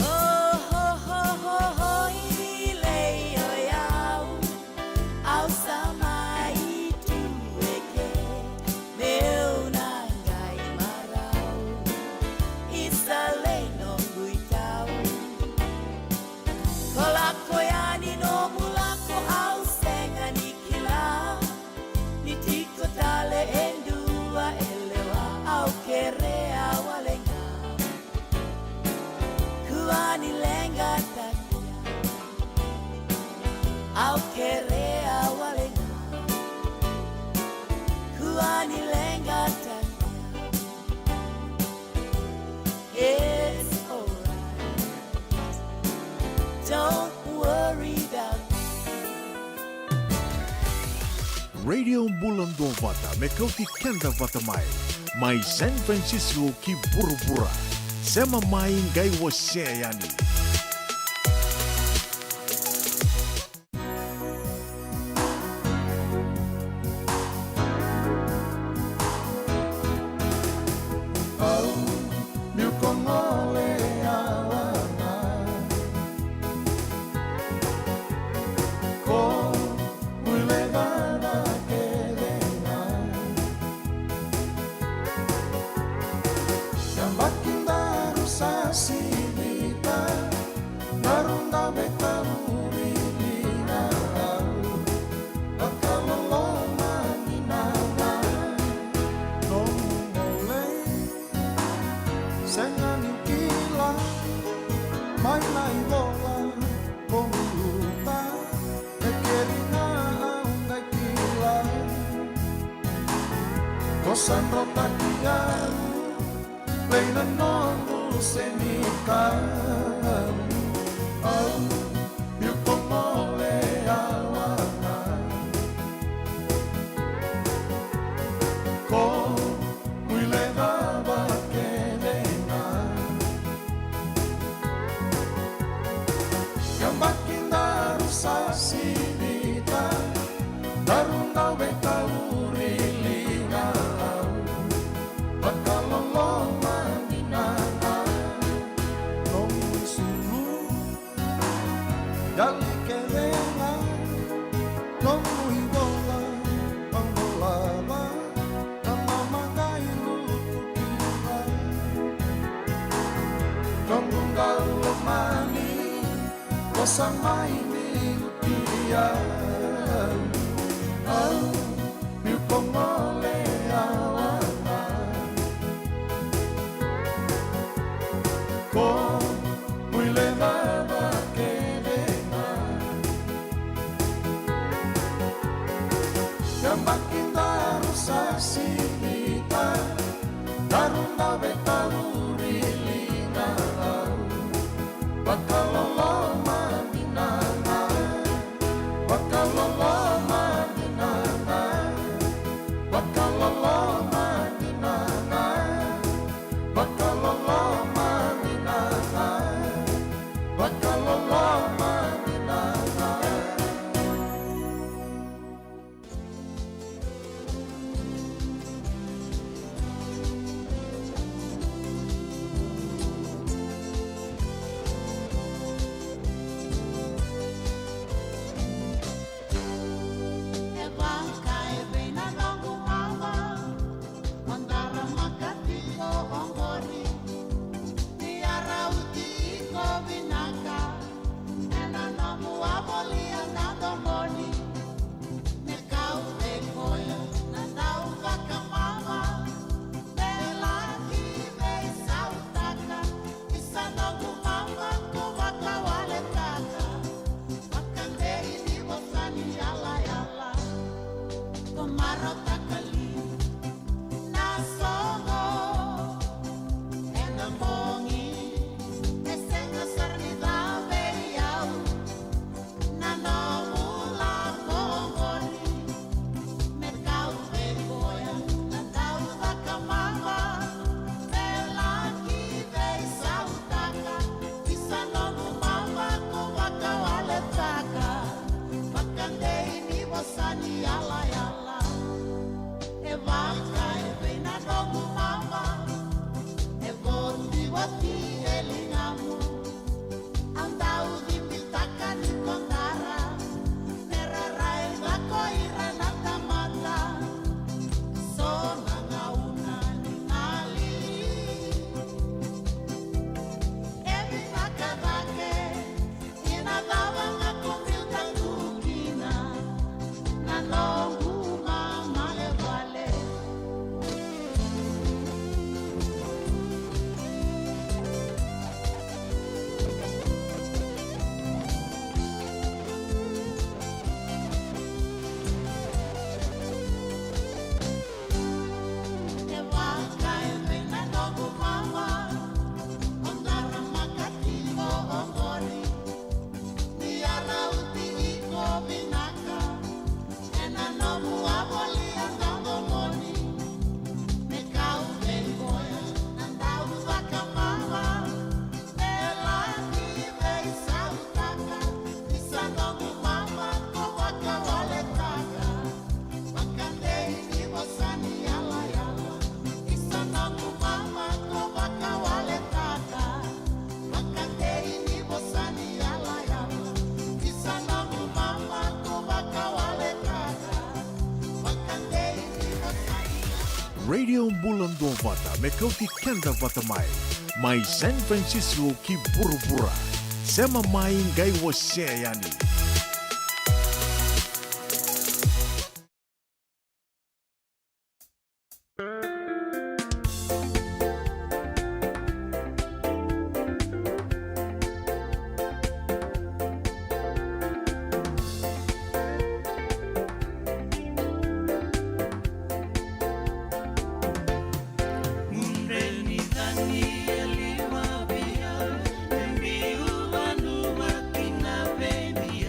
Speaker 5: oh oh oh oh oh ile yo yao au samai tueke meu nangai marau isale no guitao kolako yani no mulako au senga nikila nitiko tale endua elewa au kerea walenga kuani lenga takia au kerea walenga kuani lenga takia it's alright don't worry about
Speaker 1: Radio Bulan do Vata me kauti kenda vata mai San Francisco ki burubura sema mai ngai wose yani
Speaker 13: Kosan rotakian Leina nongu senikan Au Yuko mole awana Ko Muile daba Kongunga ulomani Kosama ini utia Au Milpongole awana Ko Muile nada kedena Yambakinda rusasinita Darunda betalurina Bakalolo maninana Bakalolo maninana Bakalolo maninana Bakalolo maninana Bakalolo maninana
Speaker 1: Radio Bulan Dua Vata me kau ki kenda vata mai San Francisco ki buru-bura sema mai ngai wose yani.
Speaker 11: Baby,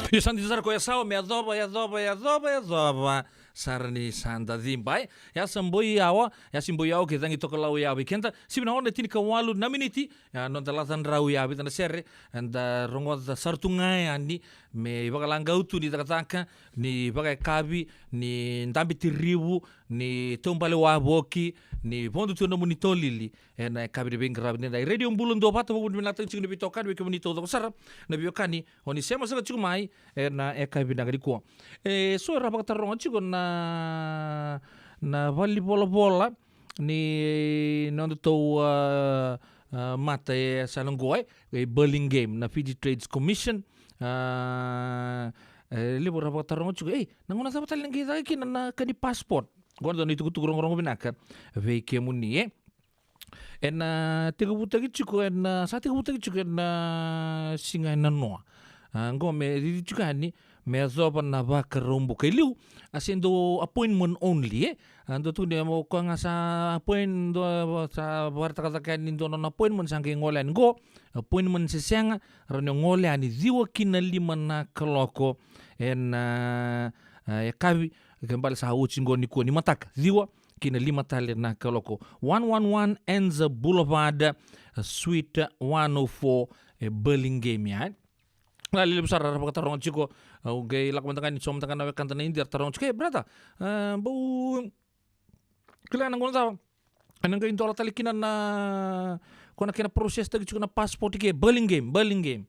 Speaker 3: Sandy zara ko yasawa miadhova sarani sanda dhimba yasa mboi yawa yasi mboi yawa ke dangi toka lau yawa kenta sibina ona tini ka walu na miniti no dalatan rau yawa tana serre anda rongo da sartungai ani me bakalanga utu ni takataka ni bakai kabi ni ndambi tiribu ni tombale wa boki ni pondu tu no munito lili na kabi de bengra ni dai radio mbulun do pata bu minata cing ni bitoka be komunito do sara na biokani oni sema sala chumai na kabi nagari ko so ra bakata rongo chigo na vali bola ni non to mata salongoy Burlingame na Fiji Trades Commission libo ra bakata rongo chigo nangona sa batal ngi dai kin na kani passport gondo ni tuku rongo binaka ve kemuni tiga buta chico sa tiga buta chico singa na noa ngome di juga ni me zoba na baka rombo kay liu asendo appointment only ando tu dia mo ko nga sa appointment sa barta kata kan indo no appointment sang ngolan go appointment se senga rano ngolan ni diwa kinalima na kaloko kabi kembali sa uchingo ni ko ni mataka diwa kina 5 tali na kaloko 111 Enza Boulevard Suite 104 Burlingame ya lali besar ra pakata rongo chiko gay lakmantangan ni som tangan na kantana indir tarong chike brata bu kila nang gonza anang gay indola tali kina na kona kina proses tagi chiko na passport ke Burlingame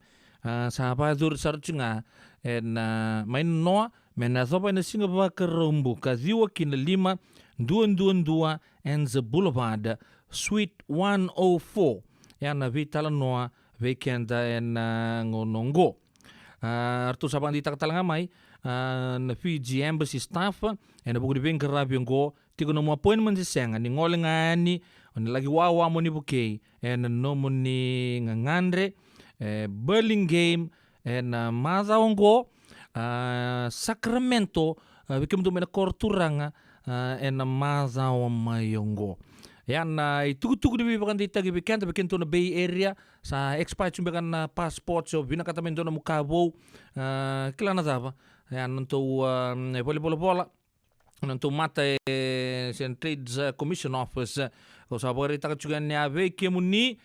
Speaker 3: sa pa dur sar chinga main noa mena zoba na singa ba kerombu kaziwa kina 5 Enza Boulevard Suite 104 yana vitala noa weekenda ngonongo artu sabang di takatalang amay na Fiji Embassy staff na buku di bengker rabi ngo tigo no mo appointment si senga ni ngolengani on lagi wawa mo ni bukay na no mo ni ngangandre Burlingame na mazawongo Sacramento bikim tu mena korturanga na mazawang mayongo yan itugu-tugu di bibakan dita gibikan tabikin to na Bay Area sa expired sumbekan na passport so binakatamin to na Mukabo kila na zaba yan nanto bola nanto mata Trades Commission Office so sa barita ka juga niya veke muni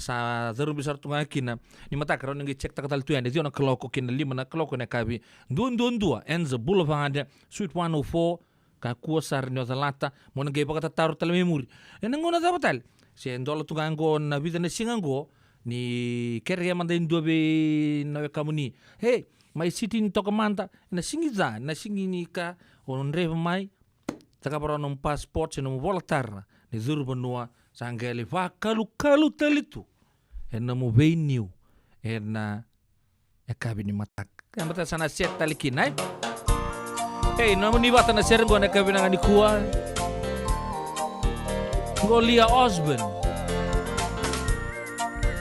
Speaker 3: sa zarum besar tunga kina ni mata karon ngi check takatal tu yan di na kloko kina 5 na kloko na kabi 222 Enza Boulevard Suite 104 ka kuasar nyo talata mo nagay pa katataru tala memori nangona dapatal si endola tungango na vida na singango ni kerya mandain dobe na kamuni hey may city ni tokamanta na singiza na singini ka on reva mai taka para non passport no volatar ni zurba noa sangale va kalu talitu na mo venue na kabini matak kaya sana set talikinay. Hey, namun ni bata na seren gua na kabinangan ni kuwa. Golia Osborne.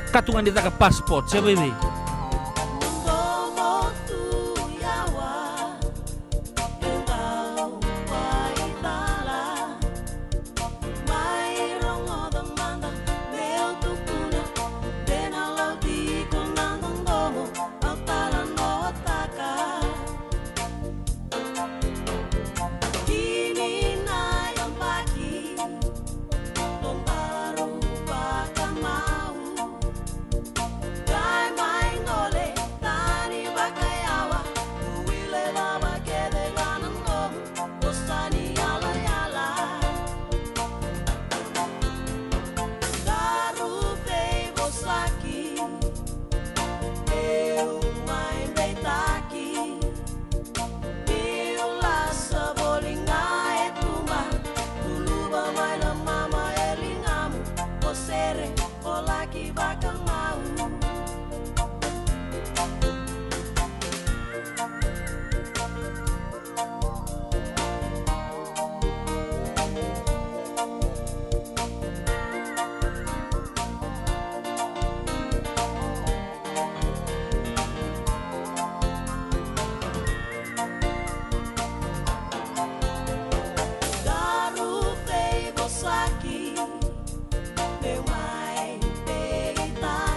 Speaker 3: Katungan dita ka passport, siya baby.
Speaker 12: Meu mai, peita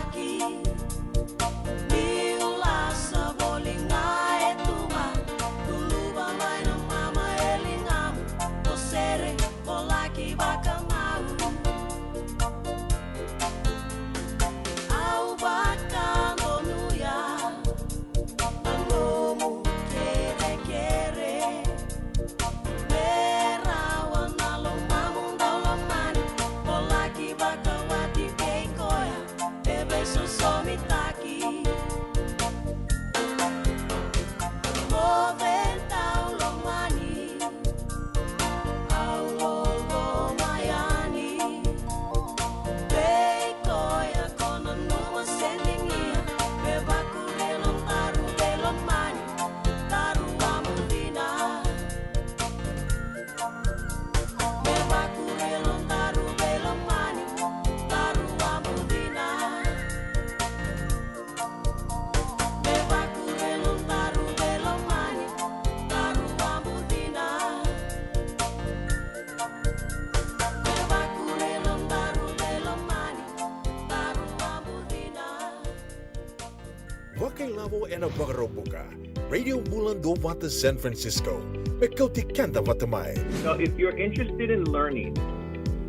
Speaker 1: Lavo en Vagarobuka. Radio Bulan do Vata San Francisco. Mekauti Kanda Vatamai.
Speaker 14: So if you're interested in learning,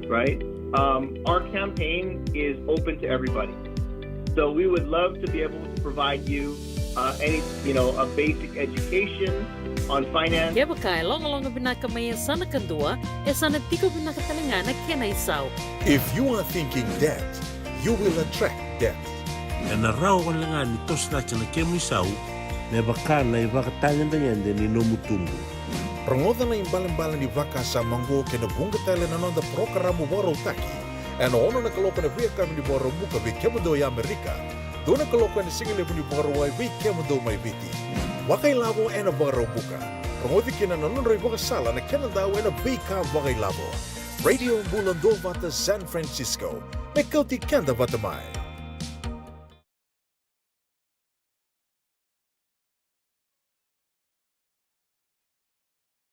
Speaker 14: right, our campaign is open to everybody. So we would love to be able to provide you a basic education on finance.
Speaker 15: Kaya bakay, long binaka may sana kadua, sana tiko binaka talangana kena isaw.
Speaker 1: If you are thinking debt, you will attract debt.
Speaker 10: E na rao kalanga ni tos na chana kemu isau, me baka na ibakatangan tanyan de ni nomutumbu.
Speaker 1: Prangoda na imbalan-balan ni Vaka sa Mango kena bunga tala na nonda programa Waro Taki. Ano ono na kaloka na via kami ni Waro Muka vi kemado ya Amerika. Doon na kaloka na singile ni Waro Wai vi kemado may viti. Wakay labo ena Waro Muka. Prangoda kina nanonroy Waka sala na kena daw ena vika wakay labo. Radio Bulan do Vata San Francisco. Mekauti Kanda Vatamai.